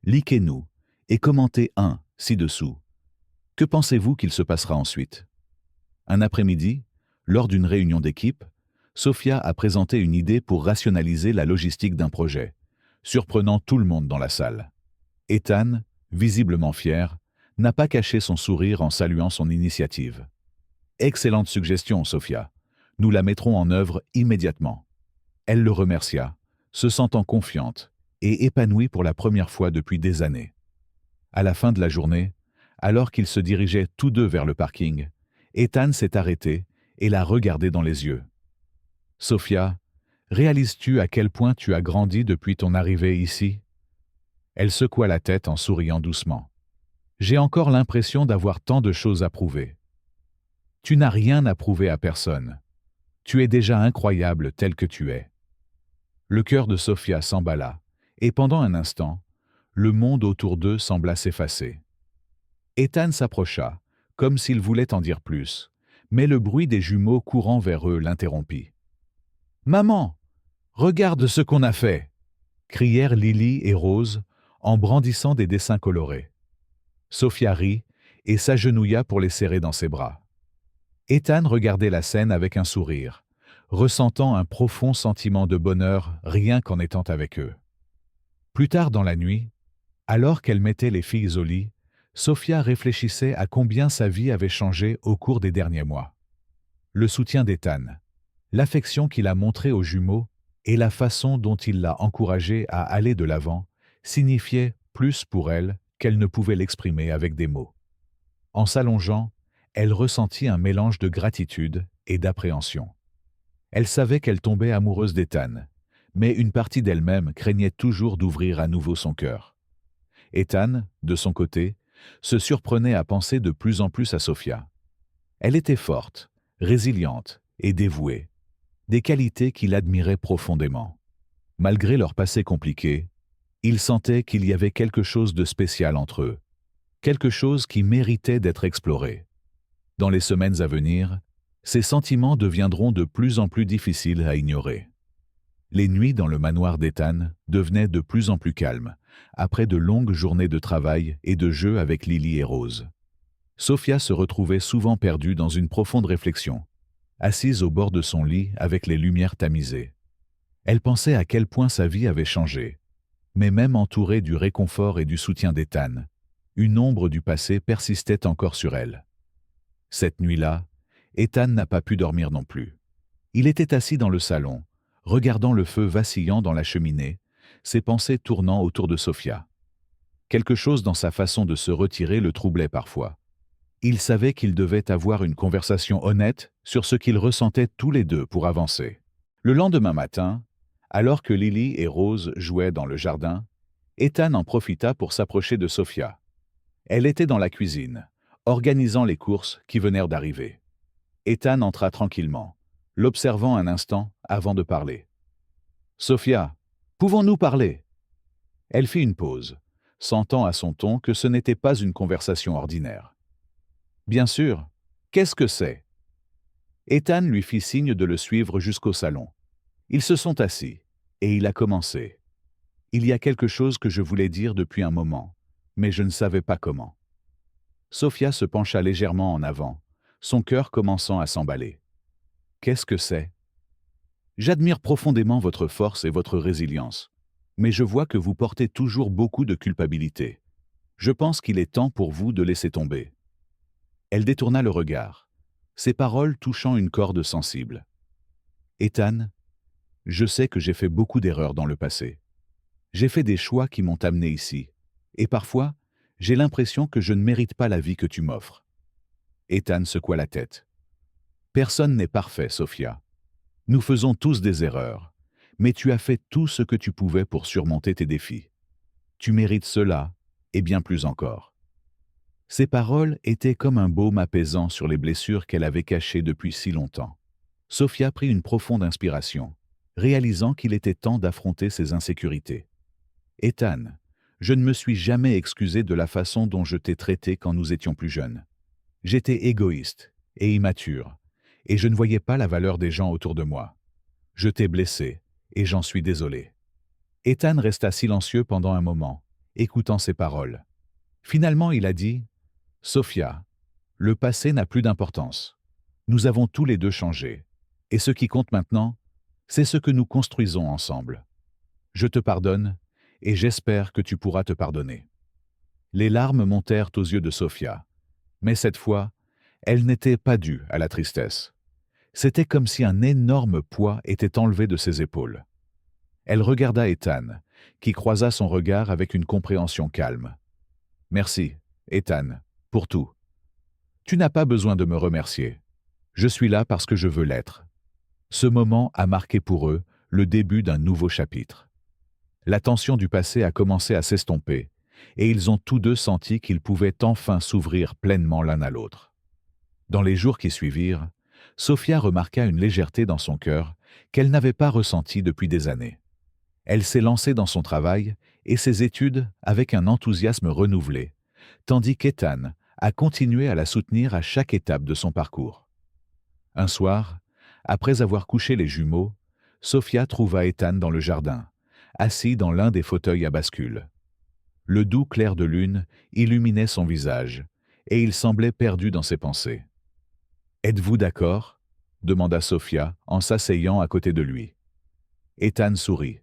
likez-nous et commentez ci-dessous. Que pensez-vous qu'il se passera ensuite? Un après-midi, lors d'une réunion d'équipe, Sophia a présenté une idée pour rationaliser la logistique d'un projet, surprenant tout le monde dans la salle. Ethan, visiblement fier, n'a pas caché son sourire en saluant son initiative. « Excellente suggestion, Sophia. Nous la mettrons en œuvre immédiatement. » Elle le remercia, se sentant confiante et épanouie pour la première fois depuis des années. À la fin de la journée, alors qu'ils se dirigeaient tous deux vers le parking, Ethan s'est arrêté et l'a regardé dans les yeux. « Sophia, réalises-tu à quel point tu as grandi depuis ton arrivée ici ?» Elle secoua la tête en souriant doucement. « J'ai encore l'impression d'avoir tant de choses à prouver. » « Tu n'as rien à prouver à personne. Tu es déjà incroyable tel que tu es. » Le cœur de Sophia s'emballa, et pendant un instant, le monde autour d'eux sembla s'effacer. Ethan s'approcha, comme s'il voulait en dire plus, mais le bruit des jumeaux courant vers eux l'interrompit. « Maman, regarde ce qu'on a fait !» crièrent Lily et Rose en brandissant des dessins colorés. Sophia rit et s'agenouilla pour les serrer dans ses bras. Ethan regardait la scène avec un sourire, ressentant un profond sentiment de bonheur rien qu'en étant avec eux. Plus tard dans la nuit, alors qu'elle mettait les filles au lit, Sophia réfléchissait à combien sa vie avait changé au cours des derniers mois. Le soutien d'Ethan, l'affection qu'il a montrée aux jumeaux et la façon dont il l'a encouragée à aller de l'avant signifiaient plus pour elle qu'elle ne pouvait l'exprimer avec des mots. En s'allongeant, elle ressentit un mélange de gratitude et d'appréhension. Elle savait qu'elle tombait amoureuse d'Ethan, mais une partie d'elle-même craignait toujours d'ouvrir à nouveau son cœur. Ethan, de son côté, se surprenait à penser de plus en plus à Sophia. Elle était forte, résiliente et dévouée, des qualités qu'il admirait profondément. Malgré leur passé compliqué, il sentait qu'il y avait quelque chose de spécial entre eux, quelque chose qui méritait d'être exploré. Dans les semaines à venir, ces sentiments deviendront de plus en plus difficiles à ignorer. Les nuits dans le manoir d'Ethan devenaient de plus en plus calmes, après de longues journées de travail et de jeux avec Lily et Rose. Sophia se retrouvait souvent perdue dans une profonde réflexion, assise au bord de son lit avec les lumières tamisées. Elle pensait à quel point sa vie avait changé, mais même entourée du réconfort et du soutien d'Ethan, une ombre du passé persistait encore sur elle. Cette nuit-là, Ethan n'a pas pu dormir non plus. Il était assis dans le salon, regardant le feu vacillant dans la cheminée, ses pensées tournant autour de Sophia. Quelque chose dans sa façon de se retirer le troublait parfois. Il savait qu'il devait avoir une conversation honnête sur ce qu'ils ressentaient tous les deux pour avancer. Le lendemain matin, alors que Lily et Rose jouaient dans le jardin, Ethan en profita pour s'approcher de Sophia. Elle était dans la cuisine, organisant les courses qui venèrent d'arriver. Ethan entra tranquillement, l'observant un instant avant de parler. « Sophia, pouvons-nous parler ?» Elle fit une pause, sentant à son ton que ce n'était pas une conversation ordinaire. « Bien sûr, qu'est-ce que c'est ?» Ethan lui fit signe de le suivre jusqu'au salon. Ils se sont assis, et il a commencé. « Il y a quelque chose que je voulais dire depuis un moment, mais je ne savais pas comment. » Sophia se pencha légèrement en avant, son cœur commençant à s'emballer. « Qu'est-ce que c'est ?» « J'admire profondément votre force et votre résilience, mais je vois que vous portez toujours beaucoup de culpabilité. Je pense qu'il est temps pour vous de laisser tomber. » Elle détourna le regard, ses paroles touchant une corde sensible. « Ethan, je sais que j'ai fait beaucoup d'erreurs dans le passé. J'ai fait des choix qui m'ont amené ici, et parfois, j'ai l'impression que je ne mérite pas la vie que tu m'offres. » Ethan secoua la tête. « Personne n'est parfait, Sophia. Nous faisons tous des erreurs, mais tu as fait tout ce que tu pouvais pour surmonter tes défis. Tu mérites cela, et bien plus encore. » Ces paroles étaient comme un baume apaisant sur les blessures qu'elle avait cachées depuis si longtemps. Sophia prit une profonde inspiration, réalisant qu'il était temps d'affronter ses insécurités. « Ethan, je ne me suis jamais excusé de la façon dont je t'ai traité quand nous étions plus jeunes. J'étais égoïste et immature, et je ne voyais pas la valeur des gens autour de moi. Je t'ai blessé, et j'en suis désolé. » Ethan resta silencieux pendant un moment, écoutant ses paroles. Finalement, il a dit « Sophia, le passé n'a plus d'importance. Nous avons tous les deux changé, et ce qui compte maintenant, c'est ce que nous construisons ensemble. Je te pardonne, et j'espère que tu pourras te pardonner. » Les larmes montèrent aux yeux de Sophia, mais cette fois, elles n'étaient pas dues à la tristesse. C'était comme si un énorme poids était enlevé de ses épaules. Elle regarda Ethan, qui croisa son regard avec une compréhension calme. « Merci, Ethan, pour tout. Tu n'as pas besoin de me remercier. Je suis là parce que je veux l'être. » Ce moment a marqué pour eux le début d'un nouveau chapitre. La tension du passé a commencé à s'estomper, et ils ont tous deux senti qu'ils pouvaient enfin s'ouvrir pleinement l'un à l'autre. Dans les jours qui suivirent, Sophia remarqua une légèreté dans son cœur qu'elle n'avait pas ressentie depuis des années. Elle s'est lancée dans son travail et ses études avec un enthousiasme renouvelé, tandis qu'Ethan a continué à la soutenir à chaque étape de son parcours. Un soir, après avoir couché les jumeaux, Sophia trouva Ethan dans le jardin, assis dans l'un des fauteuils à bascule. Le doux clair de lune illuminait son visage, et il semblait perdu dans ses pensées. « Êtes-vous d'accord ?» demanda Sophia en s'asseyant à côté de lui. Ethan sourit.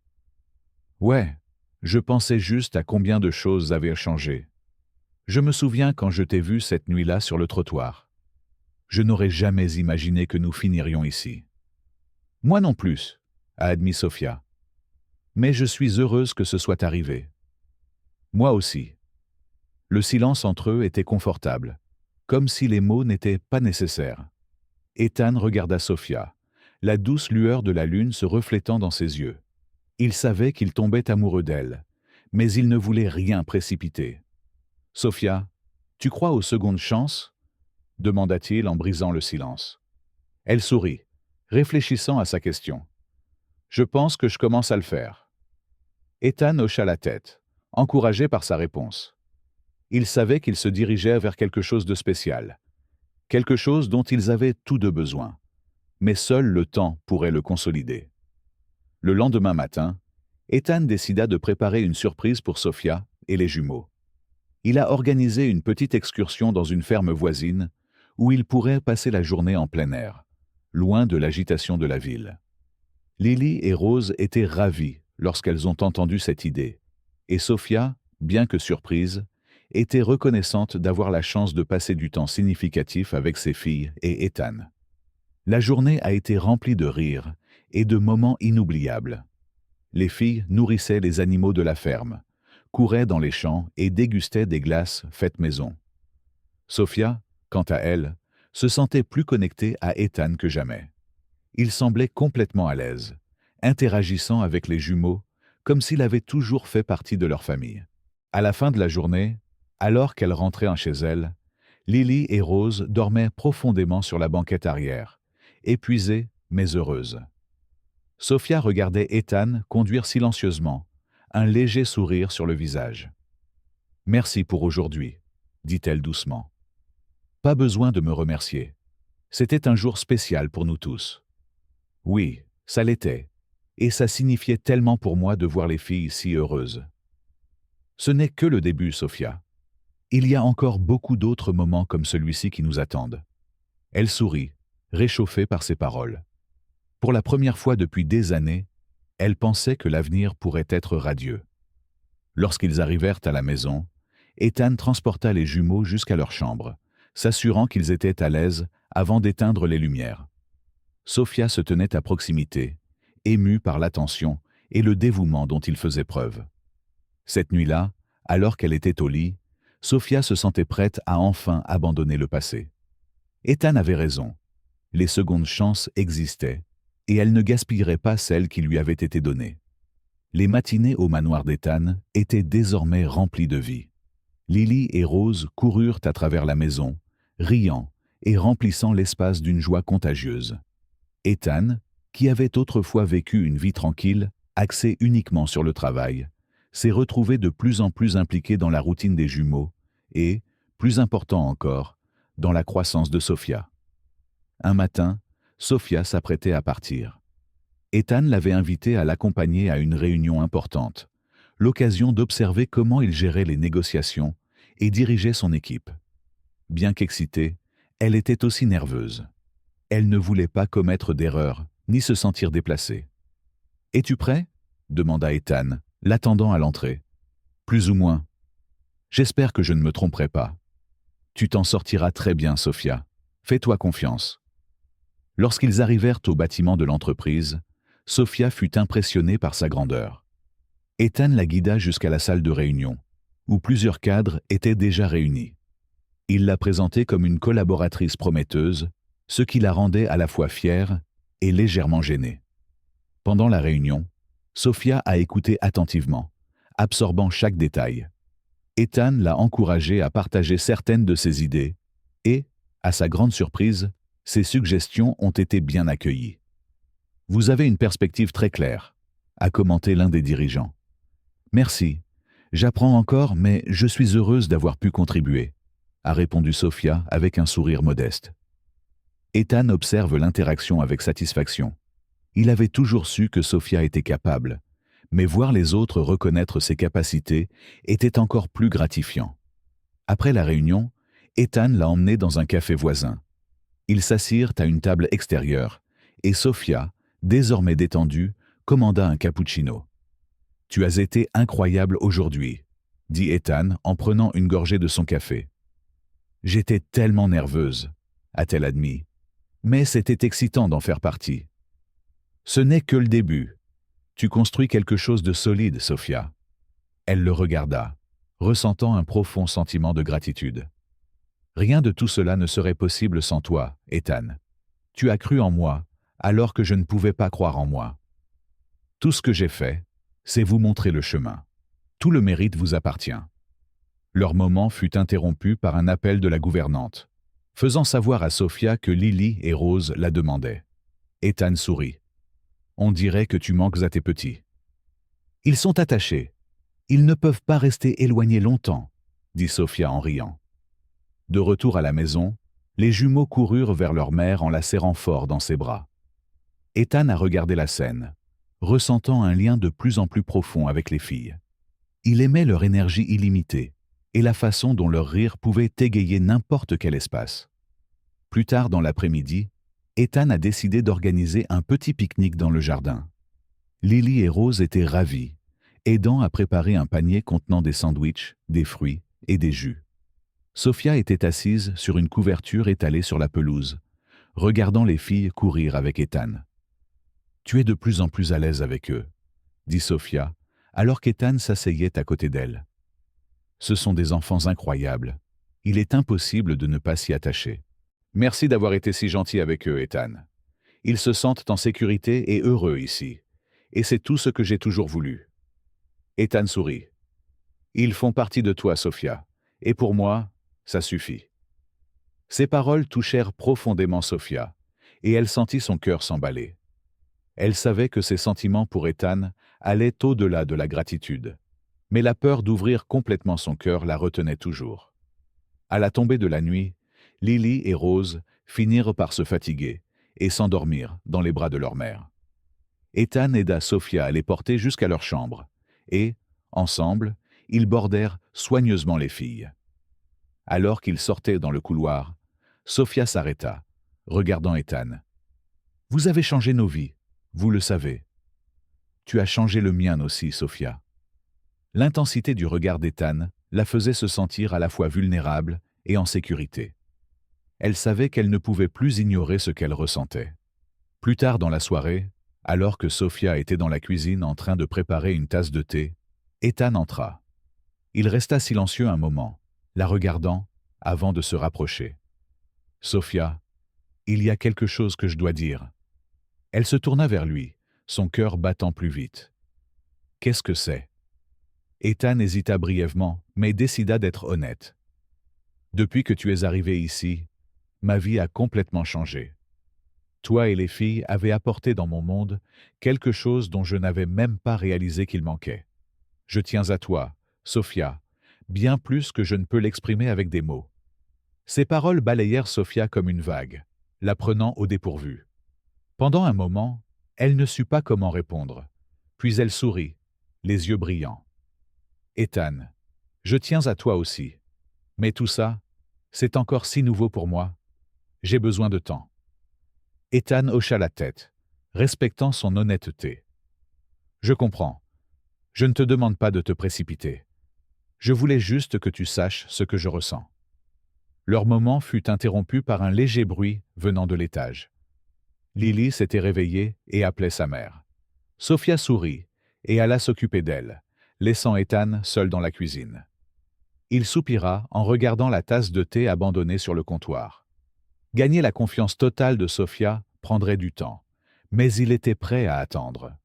« Ouais, je pensais juste à combien de choses avaient changé. Je me souviens quand je t'ai vu cette nuit-là sur le trottoir. Je n'aurais jamais imaginé que nous finirions ici. Moi non plus, a admis Sophia. Mais je suis heureuse que ce soit arrivé. Moi aussi. Le silence entre eux était confortable, comme si les mots n'étaient pas nécessaires. Ethan regarda Sophia, la douce lueur de la lune se reflétant dans ses yeux. Il savait qu'il tombait amoureux d'elle, mais il ne voulait rien précipiter. « Sophia, tu crois aux secondes chances ?» demanda-t-il en brisant le silence. Elle sourit, réfléchissant à sa question. « Je pense que je commence à le faire. » Ethan hocha la tête, encouragé par sa réponse. Il savait qu'il se dirigeait vers quelque chose de spécial, quelque chose dont ils avaient tous deux besoin, mais seul le temps pourrait le consolider. Le lendemain matin, Ethan décida de préparer une surprise pour Sophia et les jumeaux. Il a organisé une petite excursion dans une ferme voisine où ils pourraient passer la journée en plein air, loin de l'agitation de la ville. Lily et Rose étaient ravies lorsqu'elles ont entendu cette idée, et Sophia, bien que surprise, était reconnaissante d'avoir la chance de passer du temps significatif avec ses filles et Ethan. La journée a été remplie de rires et de moments inoubliables. Les filles nourrissaient les animaux de la ferme, couraient dans les champs et dégustaient des glaces faites maison. Sophia, quant à elle, se sentait plus connectée à Ethan que jamais. Il semblait complètement à l'aise, interagissant avec les jumeaux comme s'il avait toujours fait partie de leur famille. À la fin de la journée, alors qu'elle rentrait chez elle, Lily et Rose dormaient profondément sur la banquette arrière, épuisées mais heureuses. Sophia regardait Ethan conduire silencieusement, un léger sourire sur le visage. « Merci pour aujourd'hui, » dit-elle doucement. « Pas besoin de me remercier. C'était un jour spécial pour nous tous. » Oui, ça l'était, et ça signifiait tellement pour moi de voir les filles si heureuses. Ce n'est que le début, Sophia. Il y a encore beaucoup d'autres moments comme celui-ci qui nous attendent. Elle sourit, réchauffée par ses paroles. Pour la première fois depuis des années, elle pensait que l'avenir pourrait être radieux. Lorsqu'ils arrivèrent à la maison, Ethan transporta les jumeaux jusqu'à leur chambre, s'assurant qu'ils étaient à l'aise avant d'éteindre les lumières. Sophia se tenait à proximité, émue par l'attention et le dévouement dont il faisait preuve. Cette nuit-là, alors qu'elle était au lit, Sophia se sentait prête à enfin abandonner le passé. Ethan avait raison. Les secondes chances existaient, et elle ne gaspillerait pas celles qui lui avaient été données. Les matinées au manoir d'Ethan étaient désormais remplies de vie. Lily et Rose coururent à travers la maison, riant et remplissant l'espace d'une joie contagieuse. Ethan, qui avait autrefois vécu une vie tranquille, axée uniquement sur le travail, s'est retrouvé de plus en plus impliqué dans la routine des jumeaux et, plus important encore, dans la croissance de Sophia. Un matin, Sophia s'apprêtait à partir. Ethan l'avait invitée à l'accompagner à une réunion importante, l'occasion d'observer comment il gérait les négociations et dirigeait son équipe. Bien qu'excitée, elle était aussi nerveuse. Elle ne voulait pas commettre d'erreur, ni se sentir déplacée. « Es-tu prêt ?» demanda Ethan, l'attendant à l'entrée. « Plus ou moins. J'espère que je ne me tromperai pas. Tu t'en sortiras très bien, Sophia. Fais-toi confiance. » Lorsqu'ils arrivèrent au bâtiment de l'entreprise, Sophia fut impressionnée par sa grandeur. Ethan la guida jusqu'à la salle de réunion, où plusieurs cadres étaient déjà réunis. Il la présentait comme une collaboratrice prometteuse, ce qui la rendait à la fois fière et légèrement gênée. Pendant la réunion, Sophia a écouté attentivement, absorbant chaque détail. Ethan l'a encouragée à partager certaines de ses idées et, à sa grande surprise, ses suggestions ont été bien accueillies. « Vous avez une perspective très claire », a commenté l'un des dirigeants. « Merci. J'apprends encore, mais je suis heureuse d'avoir pu contribuer », a répondu Sophia avec un sourire modeste. Ethan observe l'interaction avec satisfaction. Il avait toujours su que Sophia était capable, mais voir les autres reconnaître ses capacités était encore plus gratifiant. Après la réunion, Ethan l'a emmené dans un café voisin. Ils s'assirent à une table extérieure, et Sophia, désormais détendue, commanda un cappuccino. « Tu as été incroyable aujourd'hui », dit Ethan en prenant une gorgée de son café. J'étais tellement nerveuse, a-t-elle admis. Mais c'était excitant d'en faire partie. Ce n'est que le début. Tu construis quelque chose de solide, Sophia. Elle le regarda, ressentant un profond sentiment de gratitude. Rien de tout cela ne serait possible sans toi, Ethan. Tu as cru en moi, alors que je ne pouvais pas croire en moi. Tout ce que j'ai fait, c'est vous montrer le chemin. Tout le mérite vous appartient. Leur moment fut interrompu par un appel de la gouvernante, faisant savoir à Sophia que Lily et Rose la demandaient. Ethan sourit. On dirait que tu manques à tes petits. Ils sont attachés. Ils ne peuvent pas rester éloignés longtemps, dit Sophia en riant. De retour à la maison, les jumeaux coururent vers leur mère en la serrant fort dans ses bras. Ethan a regardé la scène, ressentant un lien de plus en plus profond avec les filles. Il aimait leur énergie illimitée et la façon dont leur rire pouvait égayer n'importe quel espace. Plus tard dans l'après-midi, Ethan a décidé d'organiser un petit pique-nique dans le jardin. Lily et Rose étaient ravis, aidant à préparer un panier contenant des sandwichs, des fruits et des jus. Sophia était assise sur une couverture étalée sur la pelouse, regardant les filles courir avec Ethan. « Tu es de plus en plus à l'aise avec eux, » dit Sophia, alors qu'Ethan s'asseyait à côté d'elle. « Ce sont des enfants incroyables. Il est impossible de ne pas s'y attacher. » Merci d'avoir été si gentil avec eux, Ethan. Ils se sentent en sécurité et heureux ici. Et c'est tout ce que j'ai toujours voulu. Ethan sourit. Ils font partie de toi, Sophia. Et pour moi, ça suffit. Ces paroles touchèrent profondément Sophia, et elle sentit son cœur s'emballer. Elle savait que ses sentiments pour Ethan allaient au-delà de la gratitude. Mais la peur d'ouvrir complètement son cœur la retenait toujours. À la tombée de la nuit, Lily et Rose finirent par se fatiguer et s'endormir dans les bras de leur mère. Ethan aida Sophia à les porter jusqu'à leur chambre, et, ensemble, ils bordèrent soigneusement les filles. Alors qu'ils sortaient dans le couloir, Sophia s'arrêta, regardant Ethan. « Vous avez changé nos vies, vous le savez. Tu as changé le mien aussi, Sophia. » L'intensité du regard d'Ethan la faisait se sentir à la fois vulnérable et en sécurité. Elle savait qu'elle ne pouvait plus ignorer ce qu'elle ressentait. Plus tard dans la soirée, alors que Sophia était dans la cuisine en train de préparer une tasse de thé, Ethan entra. Il resta silencieux un moment, la regardant, avant de se rapprocher. « Sophia, il y a quelque chose que je dois dire. » Elle se tourna vers lui, son cœur battant plus vite. « Qu'est-ce que c'est ?» Ethan hésita brièvement, mais décida d'être honnête. « Depuis que tu es arrivé ici, ma vie a complètement changé. Toi et les filles avez apporté dans mon monde quelque chose dont je n'avais même pas réalisé qu'il manquait. Je tiens à toi, Sophia, bien plus que je ne peux l'exprimer avec des mots. » Ces paroles balayèrent Sophia comme une vague, la prenant au dépourvu. Pendant un moment, elle ne sut pas comment répondre, puis elle sourit, les yeux brillants. « Ethan, je tiens à toi aussi. Mais tout ça, c'est encore si nouveau pour moi. J'ai besoin de temps. » Ethan hocha la tête, respectant son honnêteté. « Je comprends. Je ne te demande pas de te précipiter. Je voulais juste que tu saches ce que je ressens. » Leur moment fut interrompu par un léger bruit venant de l'étage. Lily s'était réveillée et appelait sa mère. Sophia sourit et alla s'occuper d'elle, laissant Ethan seul dans la cuisine. Il soupira en regardant la tasse de thé abandonnée sur le comptoir. Gagner la confiance totale de Sophia prendrait du temps, mais il était prêt à attendre.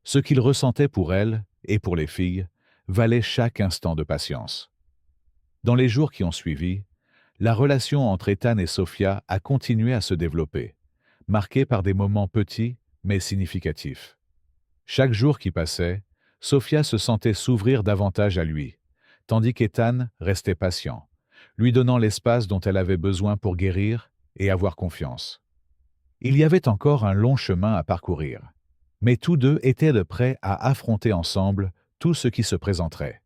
Ce qu'il ressentait pour elle et pour les filles valait chaque instant de patience. Dans les jours qui ont suivi, la relation entre Ethan et Sophia a continué à se développer, marquée par des moments petits mais significatifs. Chaque jour qui passait, Sophia se sentait s'ouvrir davantage à lui, tandis qu'Ethan restait patient, lui donnant l'espace dont elle avait besoin pour guérir et avoir confiance. Il y avait encore un long chemin à parcourir, mais tous deux étaient de prêts à affronter ensemble tout ce qui se présenterait.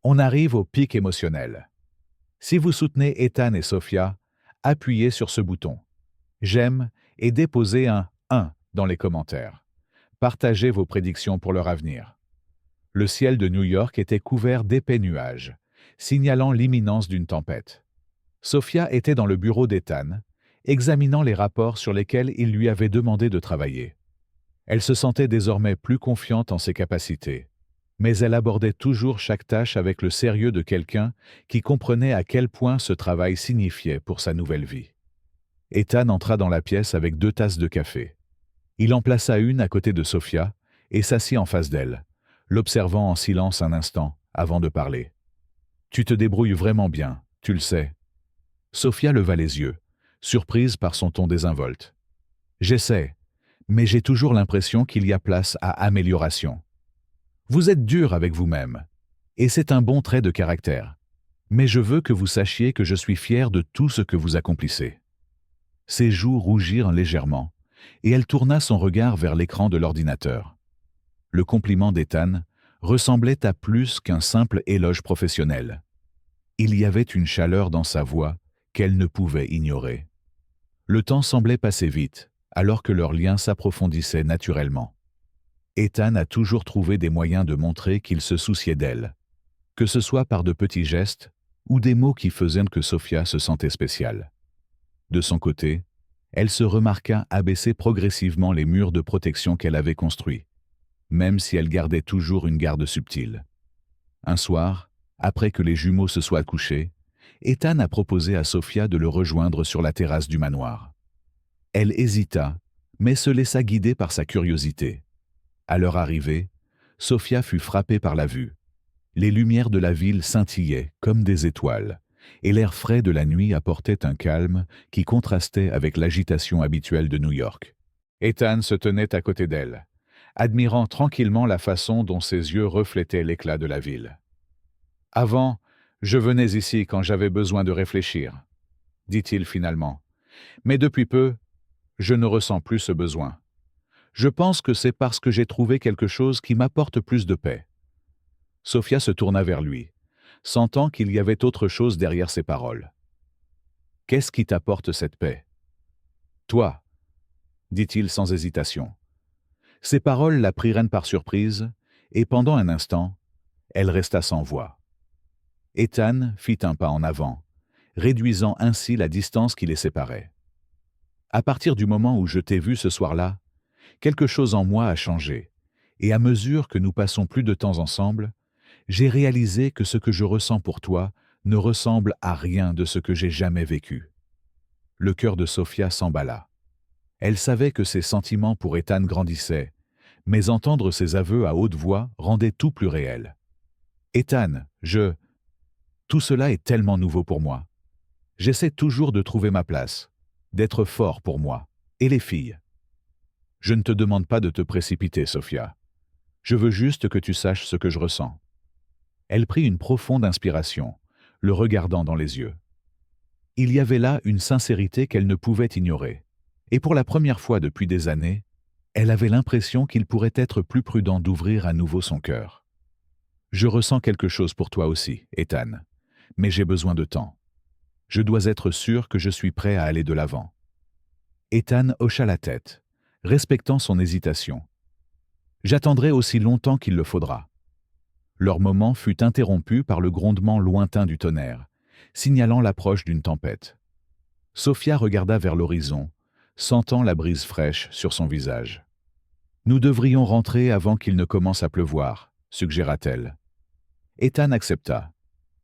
On arrive au pic émotionnel. Si vous soutenez Ethan et Sophia, appuyez sur ce bouton « J'aime » et déposez un 1 dans les commentaires. Partagez vos prédictions pour leur avenir. Le ciel de New York était couvert d'épais nuages, signalant l'imminence d'une tempête. Sophia était dans le bureau d'Ethan, examinant les rapports sur lesquels il lui avait demandé de travailler. Elle se sentait désormais plus confiante en ses capacités, mais elle abordait toujours chaque tâche avec le sérieux de quelqu'un qui comprenait à quel point ce travail signifiait pour sa nouvelle vie. Ethan entra dans la pièce avec 2 tasses de café. Il en plaça une à côté de Sophia et s'assit en face d'elle, l'observant en silence un instant avant de parler. « Tu te débrouilles vraiment bien, tu le sais. » Sophia leva les yeux, surprise par son ton désinvolte. « J'essaie, mais j'ai toujours l'impression qu'il y a place à amélioration. Vous êtes dur avec vous-même, et c'est un bon trait de caractère. Mais je veux que vous sachiez que je suis fier de tout ce que vous accomplissez. » Ses joues rougirent légèrement, et elle tourna son regard vers l'écran de l'ordinateur. Le compliment d'Ethan ressemblait à plus qu'un simple éloge professionnel. Il y avait une chaleur dans sa voix qu'elle ne pouvait ignorer. Le temps semblait passer vite, alors que leur lien s'approfondissait naturellement. Ethan a toujours trouvé des moyens de montrer qu'il se souciait d'elle, que ce soit par de petits gestes ou des mots qui faisaient que Sophia se sentait spéciale. De son côté, elle se remarqua abaisser progressivement les murs de protection qu'elle avait construits, même si elle gardait toujours une garde subtile. Un soir, après que les jumeaux se soient couchés, Ethan a proposé à Sophia de le rejoindre sur la terrasse du manoir. Elle hésita, mais se laissa guider par sa curiosité. À leur arrivée, Sophia fut frappée par la vue. Les lumières de la ville scintillaient comme des étoiles, et l'air frais de la nuit apportait un calme qui contrastait avec l'agitation habituelle de New York. Ethan se tenait à côté d'elle, admirant tranquillement la façon dont ses yeux reflétaient l'éclat de la ville. « Avant, je venais ici quand j'avais besoin de réfléchir, » dit-il finalement. « Mais depuis peu, je ne ressens plus ce besoin. Je pense que c'est parce que j'ai trouvé quelque chose qui m'apporte plus de paix. » Sophia se tourna vers lui, sentant qu'il y avait autre chose derrière ses paroles. « Qu'est-ce qui t'apporte cette paix ? » ?»« Toi, » dit-il sans hésitation. Ses paroles la prirent par surprise, et pendant un instant, elle resta sans voix. Ethan fit un pas en avant, réduisant ainsi la distance qui les séparait. « À partir du moment où je t'ai vu ce soir-là, quelque chose en moi a changé, et à mesure que nous passons plus de temps ensemble, j'ai réalisé que ce que je ressens pour toi ne ressemble à rien de ce que j'ai jamais vécu. » Le cœur de Sophia s'emballa. Elle savait que ses sentiments pour Ethan grandissaient, mais entendre ses aveux à haute voix rendait tout plus réel. « Ethan, tout cela est tellement nouveau pour moi. J'essaie toujours de trouver ma place, d'être fort pour moi, et les filles. Je ne te demande pas de te précipiter, Sophia. Je veux juste que tu saches ce que je ressens. » Elle prit une profonde inspiration, le regardant dans les yeux. Il y avait là une sincérité qu'elle ne pouvait ignorer, et pour la première fois depuis des années, elle avait l'impression qu'il pourrait être plus prudent d'ouvrir à nouveau son cœur. « Je ressens quelque chose pour toi aussi, Ethan, mais j'ai besoin de temps. Je dois être sûr que je suis prêt à aller de l'avant. » Ethan hocha la tête, respectant son hésitation. « J'attendrai aussi longtemps qu'il le faudra. » Leur moment fut interrompu par le grondement lointain du tonnerre, signalant l'approche d'une tempête. Sophia regarda vers l'horizon, sentant la brise fraîche sur son visage. « Nous devrions rentrer avant qu'il ne commence à pleuvoir, » suggéra-t-elle. Ethan accepta,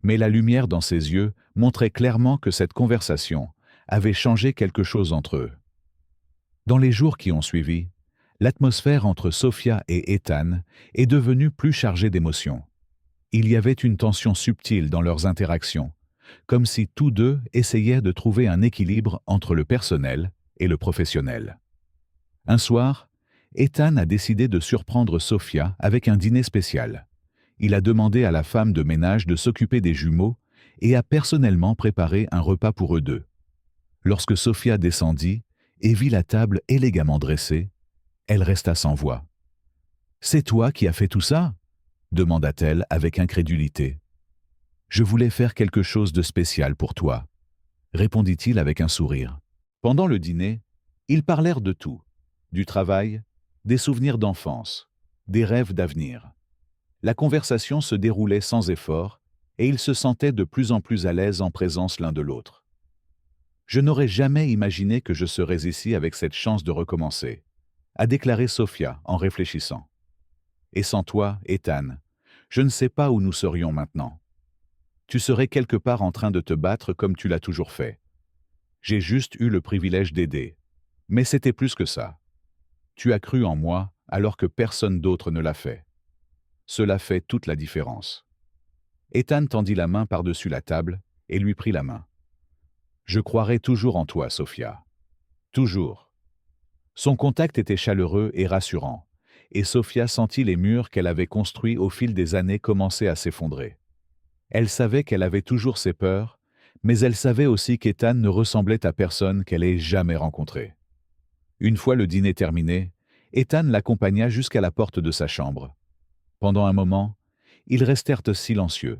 mais la lumière dans ses yeux montrait clairement que cette conversation avait changé quelque chose entre eux. Dans les jours qui ont suivi, l'atmosphère entre Sophia et Ethan est devenue plus chargée d'émotions. Il y avait une tension subtile dans leurs interactions, comme si tous deux essayaient de trouver un équilibre entre le personnel et le professionnel. Un soir, Ethan a décidé de surprendre Sophia avec un dîner spécial. Il a demandé à la femme de ménage de s'occuper des jumeaux et a personnellement préparé un repas pour eux deux. Lorsque Sophia descendit et vit la table élégamment dressée, elle resta sans voix. « C'est toi qui as fait tout ça ?» demanda-t-elle avec incrédulité. « Je voulais faire quelque chose de spécial pour toi », répondit-il avec un sourire. Pendant le dîner, ils parlèrent de tout, du travail, des souvenirs d'enfance, des rêves d'avenir. La conversation se déroulait sans effort, et ils se sentaient de plus en plus à l'aise en présence l'un de l'autre. Je n'aurais jamais imaginé que je serais ici avec cette chance de recommencer, a déclaré Sophia en réfléchissant. Et sans toi, Ethan, je ne sais pas où nous serions maintenant. Tu serais quelque part en train de te battre comme tu l'as toujours fait. J'ai juste eu le privilège d'aider. Mais c'était plus que ça. Tu as cru en moi alors que personne d'autre ne l'a fait. Cela fait toute la différence. Ethan tendit la main par-dessus la table et lui prit la main. Je croirai toujours en toi, Sophia. Toujours. Son contact était chaleureux et rassurant, et Sophia sentit les murs qu'elle avait construits au fil des années commencer à s'effondrer. Elle savait qu'elle avait toujours ses peurs, mais elle savait aussi qu'Ethan ne ressemblait à personne qu'elle ait jamais rencontré. Une fois le dîner terminé, Ethan l'accompagna jusqu'à la porte de sa chambre. Pendant un moment, ils restèrent silencieux,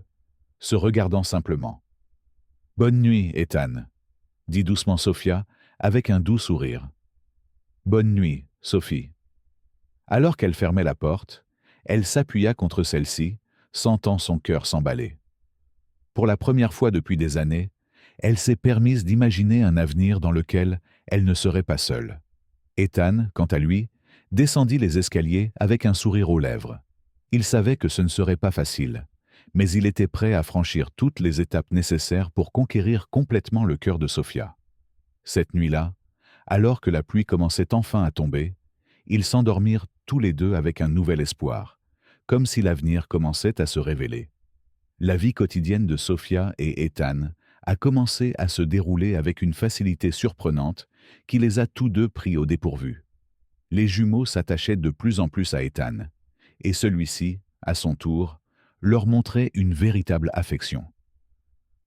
se regardant simplement. « Bonne nuit, Ethan », dit doucement Sophia, avec un doux sourire. « Bonne nuit, Sophie. » Alors qu'elle fermait la porte, elle s'appuya contre celle-ci, sentant son cœur s'emballer. Pour la première fois depuis des années, elle s'est permise d'imaginer un avenir dans lequel elle ne serait pas seule. Ethan, quant à lui, descendit les escaliers avec un sourire aux lèvres. Il savait que ce ne serait pas facile, mais il était prêt à franchir toutes les étapes nécessaires pour conquérir complètement le cœur de Sophia. Cette nuit-là, alors que la pluie commençait enfin à tomber, ils s'endormirent tous les deux avec un nouvel espoir, comme si l'avenir commençait à se révéler. La vie quotidienne de Sophia et Ethan a commencé à se dérouler avec une facilité surprenante qui les a tous deux pris au dépourvu. Les jumeaux s'attachaient de plus en plus à Ethan, et celui-ci, à son tour, leur montrait une véritable affection.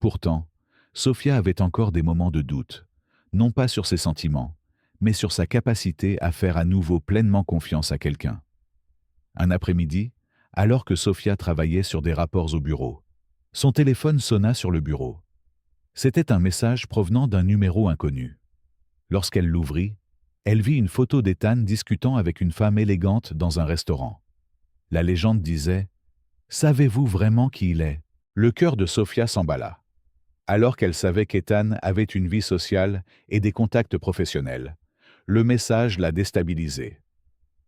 Pourtant, Sophia avait encore des moments de doute, non pas sur ses sentiments, mais sur sa capacité à faire à nouveau pleinement confiance à quelqu'un. Un après-midi, alors que Sophia travaillait sur des rapports au bureau, son téléphone sonna sur le bureau. C'était un message provenant d'un numéro inconnu. Lorsqu'elle l'ouvrit, elle vit une photo d'Ethan discutant avec une femme élégante dans un restaurant. La légende disait « Savez-vous vraiment qui il est ?» Le cœur de Sophia s'emballa. Alors qu'elle savait qu'Ethan avait une vie sociale et des contacts professionnels, le message l'a déstabilisée.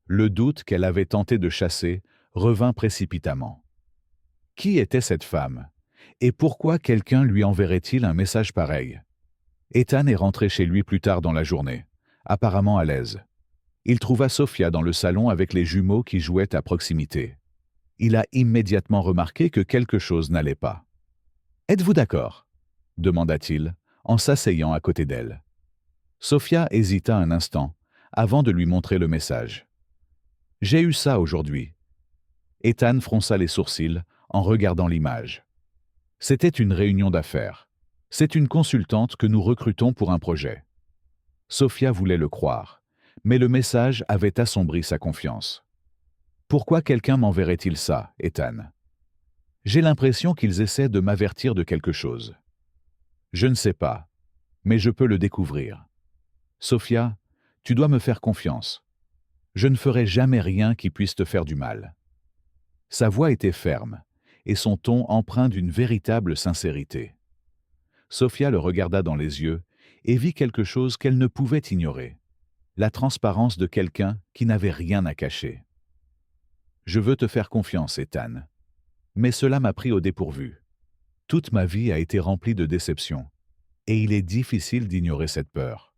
Le doute qu'elle avait tenté de chasser revint précipitamment. Qui était cette femme? Et pourquoi quelqu'un lui enverrait-il un message pareil? Ethan est rentré chez lui plus tard dans la journée, apparemment à l'aise. Il trouva Sophia dans le salon avec les jumeaux qui jouaient à proximité. Il a immédiatement remarqué que quelque chose n'allait pas. « Êtes-vous d'accord ?» demanda-t-il, en s'asseyant à côté d'elle. Sophia hésita un instant, avant de lui montrer le message. « J'ai eu ça aujourd'hui. » Ethan fronça les sourcils en regardant l'image. C'était une réunion d'affaires. C'est une consultante que nous recrutons pour un projet. Sophia voulait le croire, mais le message avait assombri sa confiance. Pourquoi quelqu'un m'enverrait-il ça, Ethan? J'ai l'impression qu'ils essaient de m'avertir de quelque chose. Je ne sais pas, mais je peux le découvrir. Sophia, tu dois me faire confiance. Je ne ferai jamais rien qui puisse te faire du mal. Sa voix était ferme, et son ton empreint d'une véritable sincérité. Sophia le regarda dans les yeux et vit quelque chose qu'elle ne pouvait ignorer. La transparence de quelqu'un qui n'avait rien à cacher. « Je veux te faire confiance, Ethan. Mais cela m'a pris au dépourvu. Toute ma vie a été remplie de déceptions, et il est difficile d'ignorer cette peur. »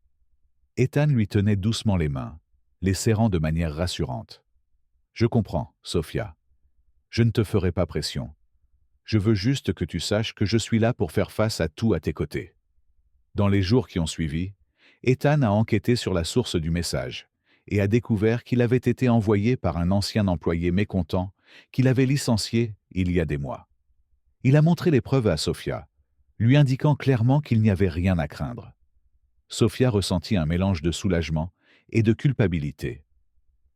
Ethan lui tenait doucement les mains, les serrant de manière rassurante. « Je comprends, Sophia. Je ne te ferai pas pression. Je veux juste que tu saches que je suis là pour faire face à tout à tes côtés. » Dans les jours qui ont suivi, Ethan a enquêté sur la source du message et a découvert qu'il avait été envoyé par un ancien employé mécontent qu'il avait licencié il y a des mois. Il a montré les preuves à Sophia, lui indiquant clairement qu'il n'y avait rien à craindre. Sophia ressentit un mélange de soulagement et de culpabilité.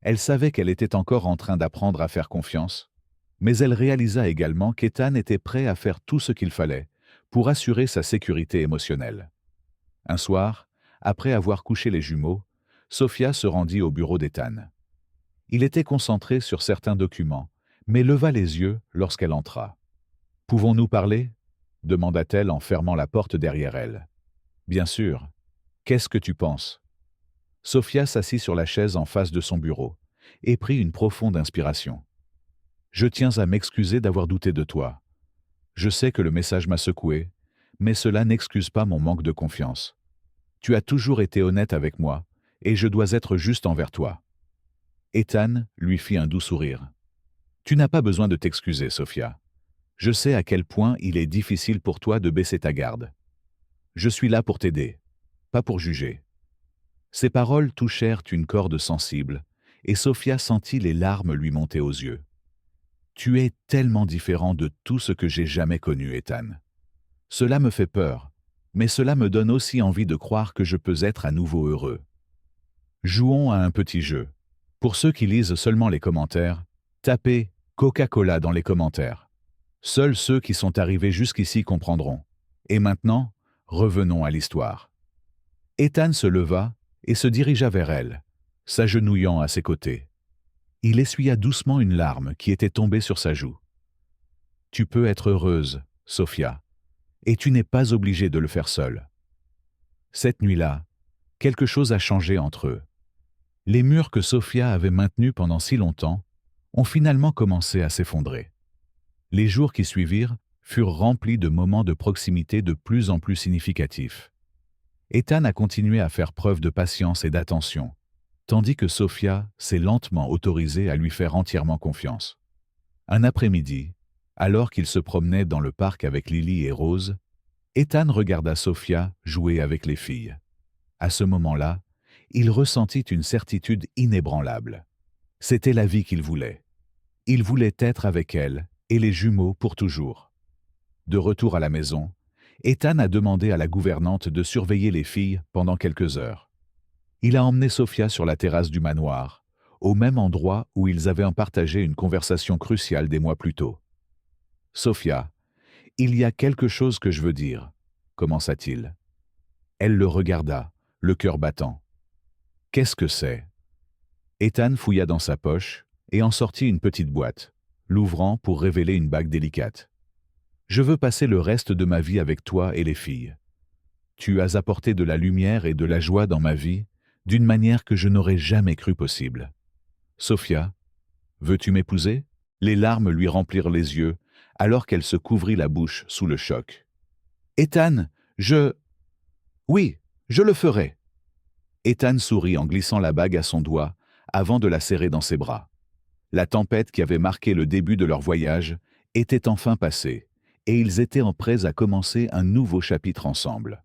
Elle savait qu'elle était encore en train d'apprendre à faire confiance, mais elle réalisa également qu'Ethan était prêt à faire tout ce qu'il fallait pour assurer sa sécurité émotionnelle. Un soir, après avoir couché les jumeaux, Sophia se rendit au bureau d'Ethan. Il était concentré sur certains documents, mais leva les yeux lorsqu'elle entra. « Pouvons-nous parler ?» demanda-t-elle en fermant la porte derrière elle. « Bien sûr. Qu'est-ce que tu penses ?» Sophia s'assit sur la chaise en face de son bureau et prit une profonde inspiration. « Je tiens à m'excuser d'avoir douté de toi. Je sais que le message m'a secoué, mais cela n'excuse pas mon manque de confiance. Tu as toujours été honnête avec moi, et je dois être juste envers toi. » Ethan lui fit un doux sourire. « Tu n'as pas besoin de t'excuser, Sophia. Je sais à quel point il est difficile pour toi de baisser ta garde. Je suis là pour t'aider, pas pour juger. » Ces paroles touchèrent une corde sensible, et Sophia sentit les larmes lui monter aux yeux. « Tu es tellement différent de tout ce que j'ai jamais connu, Ethan. Cela me fait peur, mais cela me donne aussi envie de croire que je peux être à nouveau heureux. Jouons à un petit jeu. Pour ceux qui lisent seulement les commentaires, tapez Coca-Cola dans les commentaires. Seuls ceux qui sont arrivés jusqu'ici comprendront. Et maintenant, revenons à l'histoire. » Ethan se leva et se dirigea vers elle, s'agenouillant à ses côtés. Il essuya doucement une larme qui était tombée sur sa joue. « Tu peux être heureuse, Sophia, et tu n'es pas obligée de le faire seule. » Cette nuit-là, quelque chose a changé entre eux. Les murs que Sophia avait maintenus pendant si longtemps ont finalement commencé à s'effondrer. Les jours qui suivirent furent remplis de moments de proximité de plus en plus significatifs. Ethan a continué à faire preuve de patience et d'attention, tandis que Sophia s'est lentement autorisée à lui faire entièrement confiance. Un après-midi, alors qu'il se promenait dans le parc avec Lily et Rose, Ethan regarda Sophia jouer avec les filles. À ce moment-là, il ressentit une certitude inébranlable. C'était la vie qu'il voulait. Il voulait être avec elle et les jumeaux pour toujours. De retour à la maison, Ethan a demandé à la gouvernante de surveiller les filles pendant quelques heures. Il a emmené Sophia sur la terrasse du manoir, au même endroit où ils avaient partagé une conversation cruciale des mois plus tôt. « Sophia, il y a quelque chose que je veux dire, » commença-t-il. Elle le regarda, le cœur battant. « Qu'est-ce que c'est ?» Ethan fouilla dans sa poche et en sortit une petite boîte, l'ouvrant pour révéler une bague délicate. « Je veux passer le reste de ma vie avec toi et les filles. Tu as apporté de la lumière et de la joie dans ma vie d'une manière que je n'aurais jamais cru possible. Sophia, veux-tu m'épouser ?» Les larmes lui remplirent les yeux alors qu'elle se couvrit la bouche sous le choc. « Ethan, Oui, je le ferai. » Ethan sourit en glissant la bague à son doigt avant de la serrer dans ses bras. La tempête qui avait marqué le début de leur voyage était enfin passée, et ils étaient en prêts à commencer un nouveau chapitre ensemble.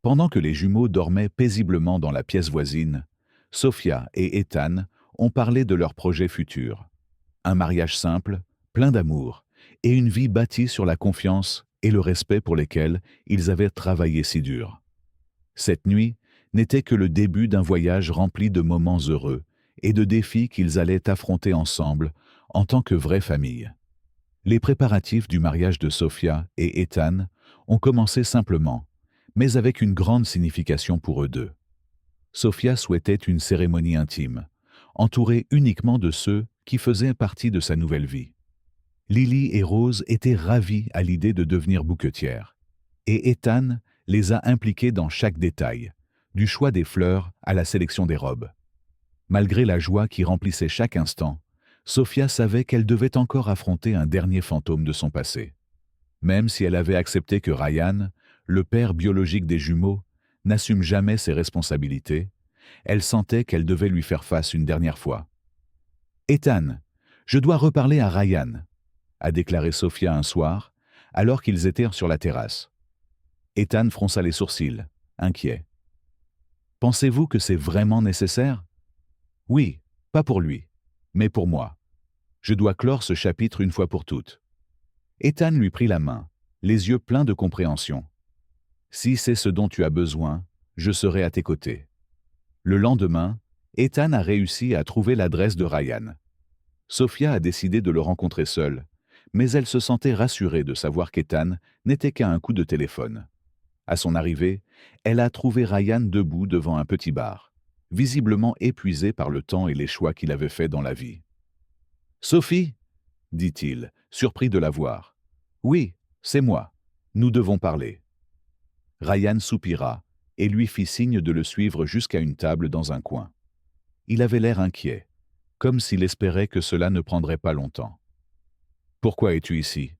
Pendant que les jumeaux dormaient paisiblement dans la pièce voisine, Sophia et Ethan ont parlé de leurs projets futurs. Un mariage simple, plein d'amour, et une vie bâtie sur la confiance et le respect pour lesquels ils avaient travaillé si dur. Cette nuit n'était que le début d'un voyage rempli de moments heureux et de défis qu'ils allaient affronter ensemble en tant que vraie famille. Les préparatifs du mariage de Sophia et Ethan ont commencé simplement, mais avec une grande signification pour eux deux. Sophia souhaitait une cérémonie intime, entourée uniquement de ceux qui faisaient partie de sa nouvelle vie. Lily et Rose étaient ravies à l'idée de devenir bouquetières, et Ethan les a impliquées dans chaque détail, du choix des fleurs à la sélection des robes. Malgré la joie qui remplissait chaque instant, Sophia savait qu'elle devait encore affronter un dernier fantôme de son passé. Même si elle avait accepté que Ryan, le père biologique des jumeaux, n'assume jamais ses responsabilités, elle sentait qu'elle devait lui faire face une dernière fois. « Ethan, je dois reparler à Ryan », a déclaré Sophia un soir, alors qu'ils étaient sur la terrasse. Ethan fronça les sourcils, inquiet. « Pensez-vous que c'est vraiment nécessaire ? » ?»« Oui, pas pour lui, mais pour moi. Je dois clore ce chapitre une fois pour toutes. » Ethan lui prit la main, les yeux pleins de compréhension. « Si c'est ce dont tu as besoin, je serai à tes côtés. » Le lendemain, Ethan a réussi à trouver l'adresse de Ryan. Sophia a décidé de le rencontrer seule, mais elle se sentait rassurée de savoir qu'Ethan n'était qu'à un coup de téléphone. À son arrivée, elle a trouvé Ryan debout devant un petit bar, visiblement épuisé par le temps et les choix qu'il avait faits dans la vie. « Sophie, dit-il, surpris de la voir. Oui, c'est moi. Nous devons parler. Ryan soupira et lui fit signe de le suivre jusqu'à une table dans un coin. Il avait l'air inquiet, comme s'il espérait que cela ne prendrait pas longtemps. « Pourquoi es-tu ici »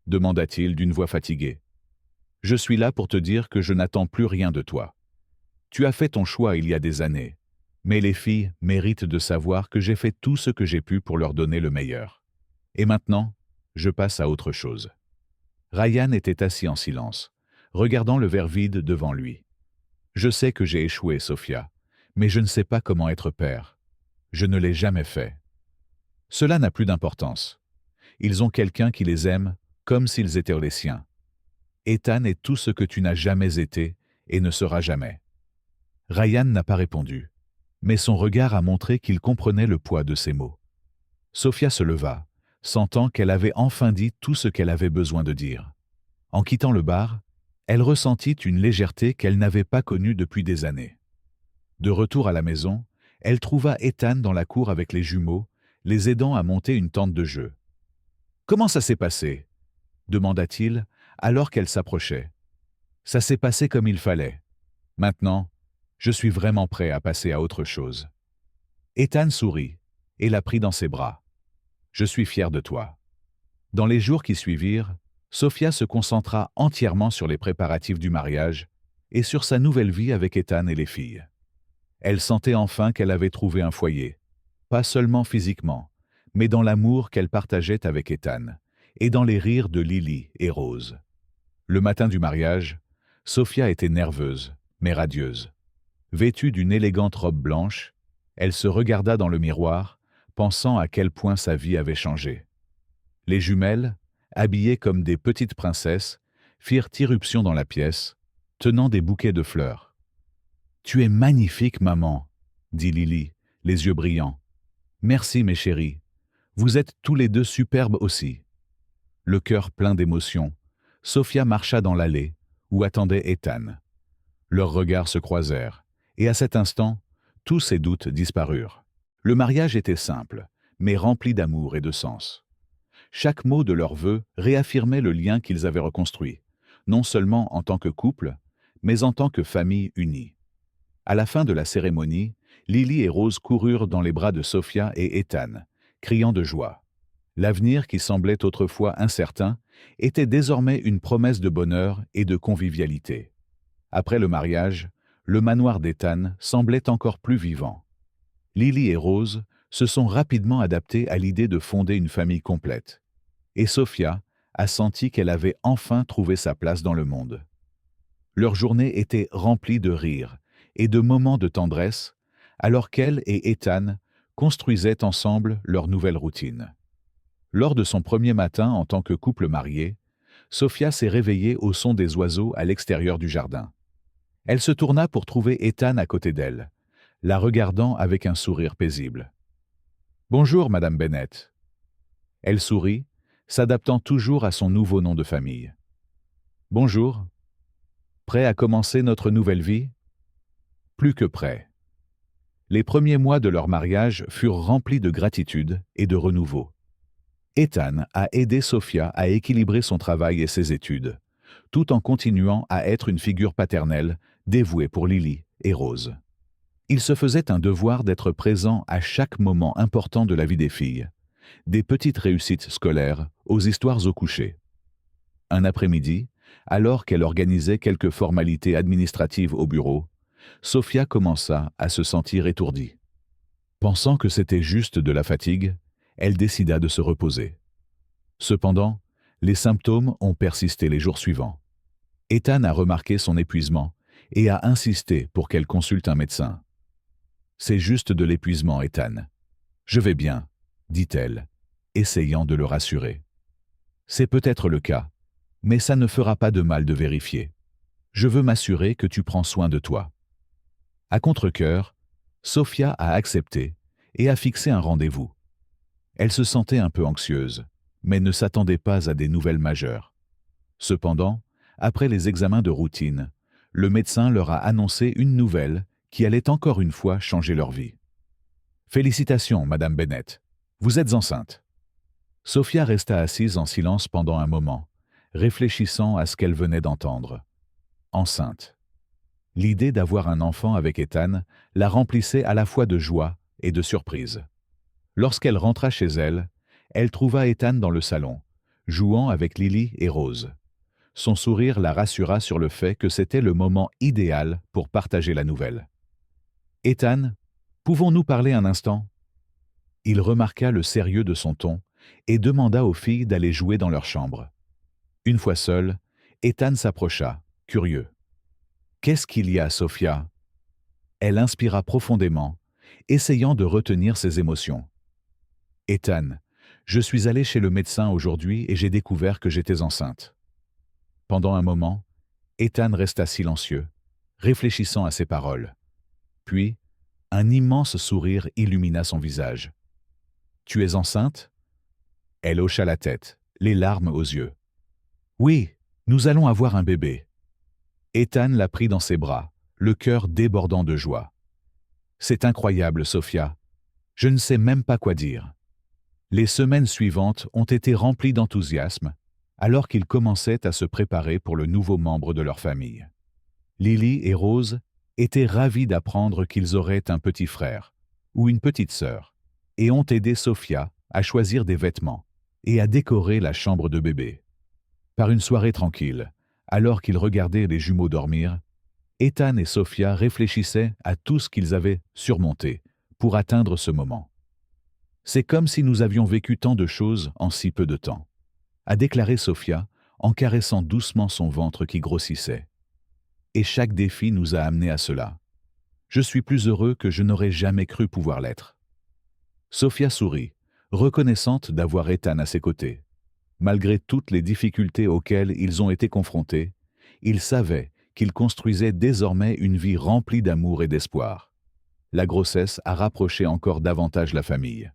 demanda-t-il d'une voix fatiguée. « Je suis là pour te dire que je n'attends plus rien de toi. Tu as fait ton choix il y a des années, mais les filles méritent de savoir que j'ai fait tout ce que j'ai pu pour leur donner le meilleur. Et maintenant, je passe à autre chose. » Ryan était assis en silence, regardant le verre vide devant lui. « Je sais que j'ai échoué, Sophia, mais je ne sais pas comment être père. Je ne l'ai jamais fait. Cela n'a plus d'importance. Ils ont quelqu'un qui les aime comme s'ils étaient les siens. Ethan est tout ce que tu n'as jamais été et ne seras jamais. » Ryan n'a pas répondu, mais son regard a montré qu'il comprenait le poids de ses mots. Sophia se leva, sentant qu'elle avait enfin dit tout ce qu'elle avait besoin de dire. En quittant le bar, elle ressentit une légèreté qu'elle n'avait pas connue depuis des années. De retour à la maison, elle trouva Ethan dans la cour avec les jumeaux, les aidant à monter une tente de jeu. « Comment ça s'est passé » demanda-t-il alors qu'elle s'approchait. « Ça s'est passé comme il fallait. Maintenant, je suis vraiment prêt à passer à autre chose. » Ethan sourit et la prit dans ses bras. « Je suis fier de toi. » Dans les jours qui suivirent, Sophia se concentra entièrement sur les préparatifs du mariage et sur sa nouvelle vie avec Ethan et les filles. Elle sentait enfin qu'elle avait trouvé un foyer, pas seulement physiquement, mais dans l'amour qu'elle partageait avec Ethan et dans les rires de Lily et Rose. Le matin du mariage, Sophia était nerveuse, mais radieuse. Vêtue d'une élégante robe blanche, elle se regarda dans le miroir, pensant à quel point sa vie avait changé. Les jumelles, habillées comme des petites princesses, firent irruption dans la pièce, tenant des bouquets de fleurs. « Tu es magnifique, maman, » dit Lily, les yeux brillants. « Merci, mes chéris. Vous êtes tous les deux superbes aussi. » Le cœur plein d'émotion, Sophia marcha dans l'allée, où attendait Ethan. Leurs regards se croisèrent, et à cet instant, tous ses doutes disparurent. Le mariage était simple, mais rempli d'amour et de sens. Chaque mot de leurs vœux réaffirmait le lien qu'ils avaient reconstruit, non seulement en tant que couple, mais en tant que famille unie. À la fin de la cérémonie, Lily et Rose coururent dans les bras de Sophia et Ethan, criant de joie. L'avenir qui semblait autrefois incertain était désormais une promesse de bonheur et de convivialité. Après le mariage, le manoir d'Ethan semblait encore plus vivant. Lily et Rose se sont rapidement adaptées à l'idée de fonder une famille complète. Et Sophia a senti qu'elle avait enfin trouvé sa place dans le monde. Leur journée était remplie de rires et de moments de tendresse, alors qu'elle et Ethan construisaient ensemble leur nouvelle routine. Lors de son premier matin en tant que couple marié, Sophia s'est réveillée au son des oiseaux à l'extérieur du jardin. Elle se tourna pour trouver Ethan à côté d'elle, la regardant avec un sourire paisible. « Bonjour, Madame Bennett. » Elle sourit, s'adaptant toujours à son nouveau nom de famille. « Bonjour. Prêt à commencer notre nouvelle vie ?» Plus que prêt. Les premiers mois de leur mariage furent remplis de gratitude et de renouveau. Ethan a aidé Sophia à équilibrer son travail et ses études, tout en continuant à être une figure paternelle, dévouée pour Lily et Rose. Il se faisait un devoir d'être présent à chaque moment important de la vie des filles, des petites réussites scolaires aux histoires au coucher. Un après-midi, alors qu'elle organisait quelques formalités administratives au bureau, Sophia commença à se sentir étourdie. Pensant que c'était juste de la fatigue, elle décida de se reposer. Cependant, les symptômes ont persisté les jours suivants. Ethan a remarqué son épuisement et a insisté pour qu'elle consulte un médecin. « C'est juste de l'épuisement, Ethan. Je vais bien, » dit-elle, essayant de le rassurer. « C'est peut-être le cas, mais ça ne fera pas de mal de vérifier. Je veux m'assurer que tu prends soin de toi. » À contre-cœur, Sophia a accepté et a fixé un rendez-vous. Elle se sentait un peu anxieuse, mais ne s'attendait pas à des nouvelles majeures. Cependant, après les examens de routine, le médecin leur a annoncé une nouvelle qui allait encore une fois changer leur vie. « Félicitations, Madame Bennett. Vous êtes enceinte. » Sophia resta assise en silence pendant un moment, réfléchissant à ce qu'elle venait d'entendre. Enceinte. L'idée d'avoir un enfant avec Ethan la remplissait à la fois de joie et de surprise. Lorsqu'elle rentra chez elle, elle trouva Ethan dans le salon, jouant avec Lily et Rose. Son sourire la rassura sur le fait que c'était le moment idéal pour partager la nouvelle. « Ethan, pouvons-nous parler un instant ?» Il remarqua le sérieux de son ton et demanda aux filles d'aller jouer dans leur chambre. Une fois seul, Ethan s'approcha, curieux. « Qu'est-ce qu'il y a, Sophia ?» Elle inspira profondément, essayant de retenir ses émotions. « Ethan, je suis allée chez le médecin aujourd'hui et j'ai découvert que j'étais enceinte. » Pendant un moment, Ethan resta silencieux, réfléchissant à ses paroles. Puis, un immense sourire illumina son visage. « Tu es enceinte ?» Elle hocha la tête, les larmes aux yeux. « Oui, nous allons avoir un bébé. » Ethan la prit dans ses bras, le cœur débordant de joie. « C'est incroyable, Sophia. Je ne sais même pas quoi dire. » Les semaines suivantes ont été remplies d'enthousiasme, alors qu'ils commençaient à se préparer pour le nouveau membre de leur famille. Lily et Rose étaient ravis d'apprendre qu'ils auraient un petit frère ou une petite sœur et ont aidé Sophia à choisir des vêtements et à décorer la chambre de bébé. Par une soirée tranquille, alors qu'ils regardaient les jumeaux dormir, Ethan et Sophia réfléchissaient à tout ce qu'ils avaient surmonté pour atteindre ce moment. « C'est comme si nous avions vécu tant de choses en si peu de temps », a déclaré Sophia en caressant doucement son ventre qui grossissait. « Et chaque défi nous a amenés à cela. Je suis plus heureux que je n'aurais jamais cru pouvoir l'être. » Sophia sourit, reconnaissante d'avoir Ethan à ses côtés. Malgré toutes les difficultés auxquelles ils ont été confrontés, ils savaient qu'ils construisaient désormais une vie remplie d'amour et d'espoir. La grossesse a rapproché encore davantage la famille.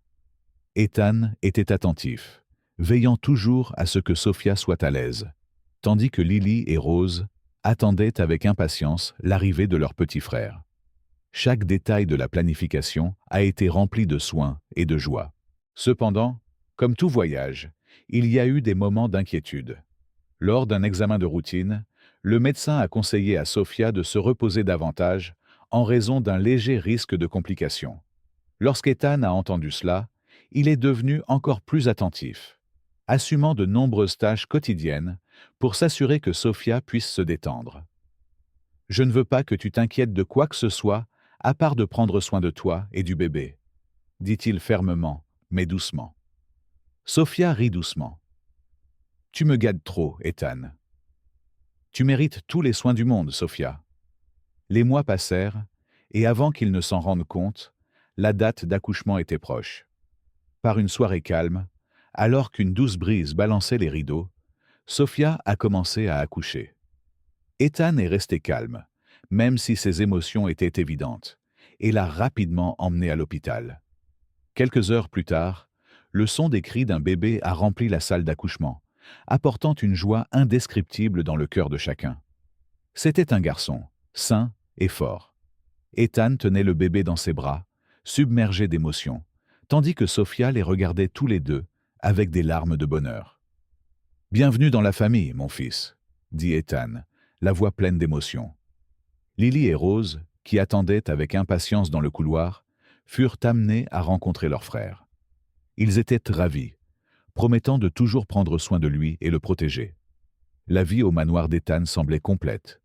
Ethan était attentif, veillant toujours à ce que Sophia soit à l'aise, tandis que Lily et Rose attendaient avec impatience l'arrivée de leur petit frère. Chaque détail de la planification a été rempli de soins et de joie. Cependant, comme tout voyage, il y a eu des moments d'inquiétude. Lors d'un examen de routine, le médecin a conseillé à Sophia de se reposer davantage en raison d'un léger risque de complications. Lorsqu'Ethan a entendu cela, il est devenu encore plus attentif, assumant de nombreuses tâches quotidiennes pour s'assurer que Sophia puisse se détendre. « Je ne veux pas que tu t'inquiètes de quoi que ce soit, à part de prendre soin de toi et du bébé, » dit-il fermement, mais doucement. Sophia rit doucement. « Tu me gâtes trop, Ethan. »« Tu mérites tous les soins du monde, Sophia. » Les mois passèrent, et avant qu'ils ne s'en rendent compte, la date d'accouchement était proche. Par une soirée calme, alors qu'une douce brise balançait les rideaux, Sophia a commencé à accoucher. Ethan est resté calme, même si ses émotions étaient évidentes, et l'a rapidement emmenée à l'hôpital. Quelques heures plus tard, le son des cris d'un bébé a rempli la salle d'accouchement, apportant une joie indescriptible dans le cœur de chacun. C'était un garçon, sain et fort. Ethan tenait le bébé dans ses bras, submergé d'émotion, tandis que Sophia les regardait tous les deux avec des larmes de bonheur. « Bienvenue dans la famille, mon fils, » dit Ethan, la voix pleine d'émotion. Lily et Rose, qui attendaient avec impatience dans le couloir, furent amenés à rencontrer leur frère. Ils étaient ravis, promettant de toujours prendre soin de lui et le protéger. La vie au manoir d'Ethan semblait complète.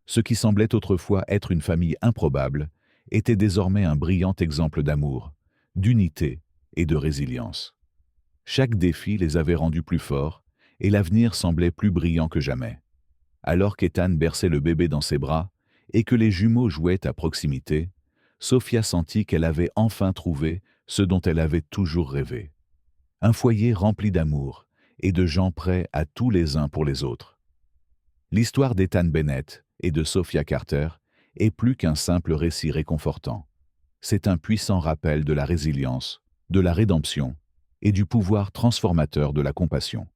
Ce qui semblait autrefois être une famille improbable était désormais un brillant exemple d'amour, d'unité et de résilience. Chaque défi les avait rendus plus forts et l'avenir semblait plus brillant que jamais. Alors qu'Ethan berçait le bébé dans ses bras et que les jumeaux jouaient à proximité, Sophia sentit qu'elle avait enfin trouvé ce dont elle avait toujours rêvé. Un foyer rempli d'amour et de gens prêts à tous les uns pour les autres. L'histoire d'Ethan Bennett et de Sophia Carter est plus qu'un simple récit réconfortant. C'est un puissant rappel de la résilience, de la rédemption et du pouvoir transformateur de la compassion.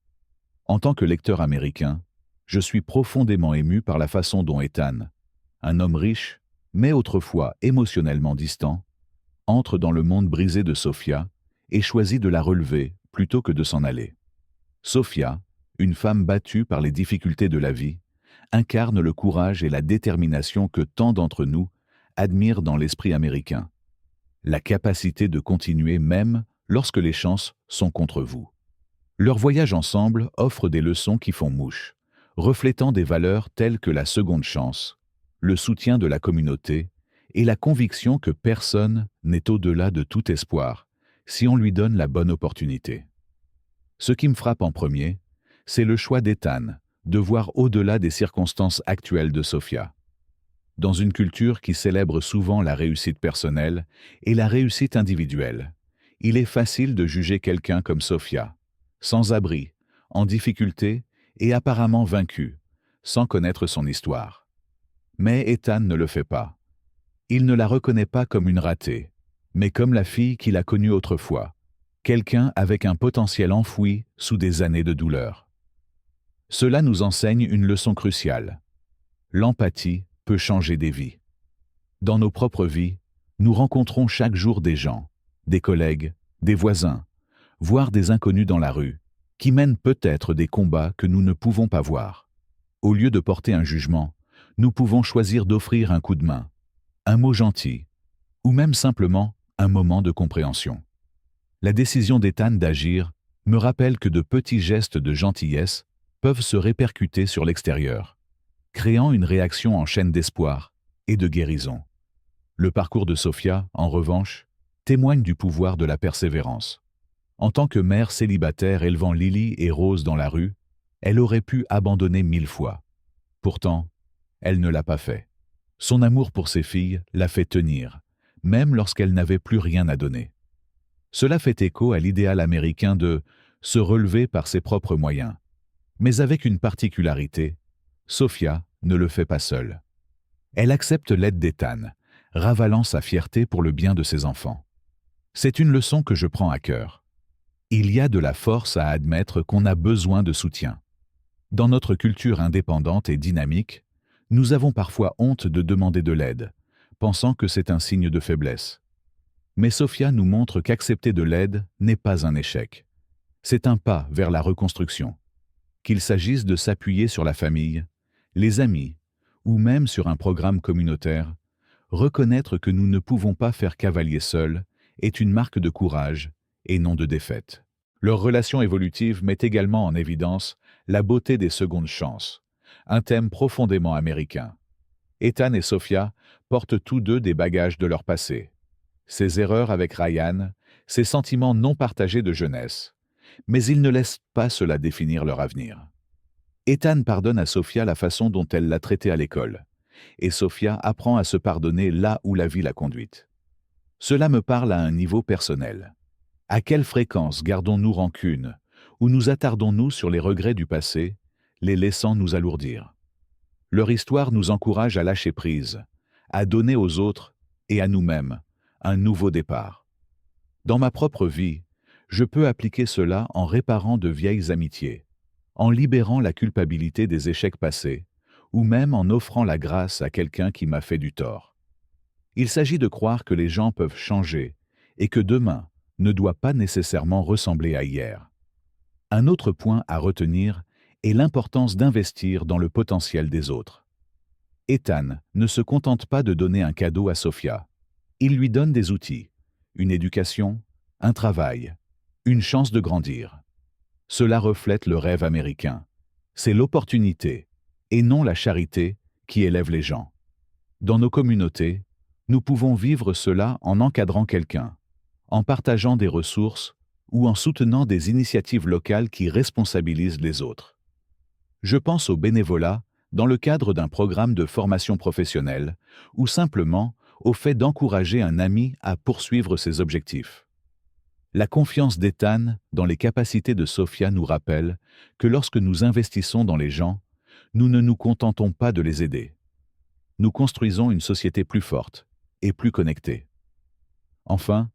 En tant que lecteur américain, je suis profondément ému par la façon dont Ethan, un homme riche, mais autrefois émotionnellement distant, entre dans le monde brisé de Sophia et choisit de la relever plutôt que de s'en aller. Sophia, une femme battue par les difficultés de la vie, incarne le courage et la détermination que tant d'entre nous admirent dans l'esprit américain. La capacité de continuer même lorsque les chances sont contre vous. Leur voyage ensemble offre des leçons qui font mouche, reflétant des valeurs telles que la seconde chance, le soutien de la communauté et la conviction que personne n'est au-delà de tout espoir si on lui donne la bonne opportunité. Ce qui me frappe en premier, c'est le choix d'Ethan de voir au-delà des circonstances actuelles de Sophia. Dans une culture qui célèbre souvent la réussite personnelle et la réussite individuelle, il est facile de juger quelqu'un comme Sophia, sans abri, en difficulté et apparemment vaincu, sans connaître son histoire. Mais Ethan ne le fait pas. Il ne la reconnaît pas comme une ratée, mais comme la fille qu'il a connue autrefois, quelqu'un avec un potentiel enfoui sous des années de douleur. Cela nous enseigne une leçon cruciale. L'empathie peut changer des vies. Dans nos propres vies, nous rencontrons chaque jour des gens, des collègues, des voisins, voire des inconnus dans la rue, qui mènent peut-être des combats que nous ne pouvons pas voir. Au lieu de porter un jugement, nous pouvons choisir d'offrir un coup de main, un mot gentil, ou même simplement un moment de compréhension. La décision d'Ethan d'agir me rappelle que de petits gestes de gentillesse peuvent se répercuter sur l'extérieur, créant une réaction en chaîne d'espoir et de guérison. Le parcours de Sophia, en revanche, témoigne du pouvoir de la persévérance. En tant que mère célibataire élevant Lily et Rose dans la rue, elle aurait pu abandonner 1000 fois. Pourtant, elle ne l'a pas fait. Son amour pour ses filles l'a fait tenir, même lorsqu'elle n'avait plus rien à donner. Cela fait écho à l'idéal américain de se relever par ses propres moyens. Mais avec une particularité, Sophia ne le fait pas seule. Elle accepte l'aide d'Ethan, ravalant sa fierté pour le bien de ses enfants. C'est une leçon que je prends à cœur. Il y a de la force à admettre qu'on a besoin de soutien. Dans notre culture indépendante et dynamique, nous avons parfois honte de demander de l'aide, pensant que c'est un signe de faiblesse. Mais Sophia nous montre qu'accepter de l'aide n'est pas un échec. C'est un pas vers la reconstruction. Qu'il s'agisse de s'appuyer sur la famille, les amis, ou même sur un programme communautaire, reconnaître que nous ne pouvons pas faire cavalier seul est une marque de courage et non de défaite. Leur relation évolutive met également en évidence la beauté des secondes chances, un thème profondément américain. Ethan et Sophia portent tous deux des bagages de leur passé. Ses erreurs avec Ryan, ses sentiments non partagés de jeunesse. Mais ils ne laissent pas cela définir leur avenir. Ethan pardonne à Sophia la façon dont elle l'a traité à l'école, et Sophia apprend à se pardonner là où la vie l'a conduite. Cela me parle à un niveau personnel. À quelle fréquence gardons-nous rancune, ou nous attardons-nous sur les regrets du passé, les laissant nous alourdir? Leur histoire nous encourage à lâcher prise, à donner aux autres et à nous-mêmes un nouveau départ. Dans ma propre vie, je peux appliquer cela en réparant de vieilles amitiés, en libérant la culpabilité des échecs passés, ou même en offrant la grâce à quelqu'un qui m'a fait du tort. Il s'agit de croire que les gens peuvent changer et que demain ne doit pas nécessairement ressembler à hier. Un autre point à retenir est l'importance d'investir dans le potentiel des autres. Ethan ne se contente pas de donner un cadeau à Sophia. Il lui donne des outils, une éducation, un travail, une chance de grandir. Cela reflète le rêve américain. C'est l'opportunité, et non la charité, qui élève les gens. Dans nos communautés, nous pouvons vivre cela en encadrant quelqu'un, en partageant des ressources ou en soutenant des initiatives locales qui responsabilisent les autres. Je pense au bénévolat dans le cadre d'un programme de formation professionnelle ou simplement au fait d'encourager un ami à poursuivre ses objectifs. La confiance d'Ethan dans les capacités de Sophia nous rappelle que lorsque nous investissons dans les gens, nous ne nous contentons pas de les aider. Nous construisons une société plus forte et plus connectée. Enfin,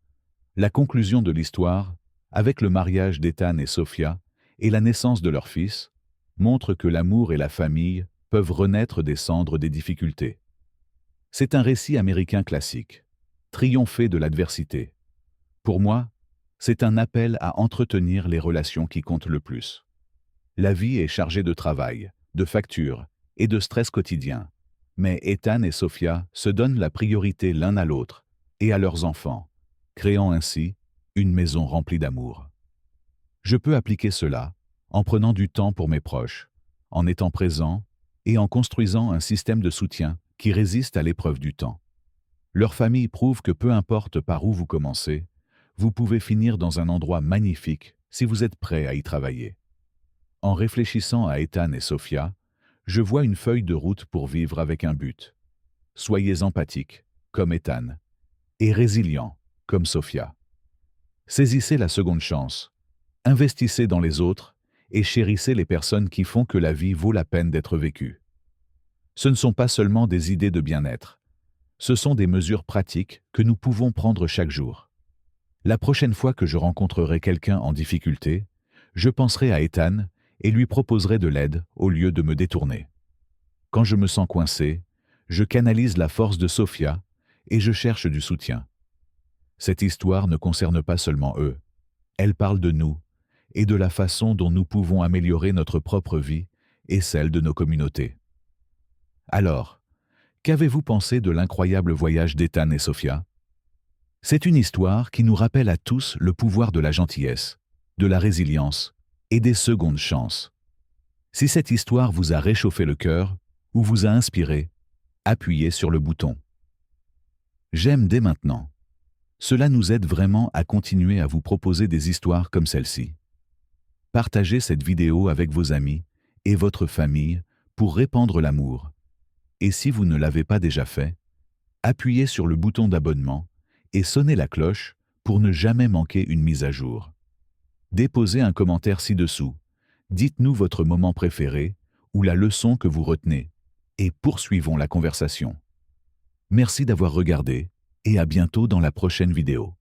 la conclusion de l'histoire, avec le mariage d'Ethan et Sophia et la naissance de leur fils, montre que l'amour et la famille peuvent renaître des cendres des difficultés. C'est un récit américain classique, triompher de l'adversité. Pour moi, C'est un appel à entretenir les relations qui comptent le plus. La vie est chargée de travail, de factures et de stress quotidien. Mais Ethan et Sophia se donnent la priorité l'un à l'autre et à leurs enfants, créant ainsi une maison remplie d'amour. Je peux appliquer cela en prenant du temps pour mes proches, en étant présent et en construisant un système de soutien qui résiste à l'épreuve du temps. Leur famille prouve que peu importe par où vous commencez, vous pouvez finir dans un endroit magnifique si vous êtes prêt à y travailler. En réfléchissant à Ethan et Sophia, je vois une feuille de route pour vivre avec un but. Soyez empathique, comme Ethan, et résilient, comme Sophia. Saisissez la seconde chance, investissez dans les autres et chérissez les personnes qui font que la vie vaut la peine d'être vécue. Ce ne sont pas seulement des idées de bien-être, ce sont des mesures pratiques que nous pouvons prendre chaque jour. La prochaine fois que je rencontrerai quelqu'un en difficulté, je penserai à Ethan et lui proposerai de l'aide au lieu de me détourner. Quand je me sens coincé, je canalise la force de Sophia et je cherche du soutien. Cette histoire ne concerne pas seulement eux, elle parle de nous et de la façon dont nous pouvons améliorer notre propre vie et celle de nos communautés. Alors, qu'avez-vous pensé de l'incroyable voyage d'Ethan et Sophia? C'est une histoire qui nous rappelle à tous le pouvoir de la gentillesse, de la résilience et des secondes chances. Si cette histoire vous a réchauffé le cœur ou vous a inspiré, appuyez sur le bouton J'aime dès maintenant. Cela nous aide vraiment à continuer à vous proposer des histoires comme celle-ci. Partagez cette vidéo avec vos amis et votre famille pour répandre l'amour. Et si vous ne l'avez pas déjà fait, appuyez sur le bouton d'abonnement et sonnez la cloche pour ne jamais manquer une mise à jour. Déposez un commentaire ci-dessous. Dites-nous votre moment préféré ou la leçon que vous retenez et poursuivons la conversation. Merci d'avoir regardé et à bientôt dans la prochaine vidéo.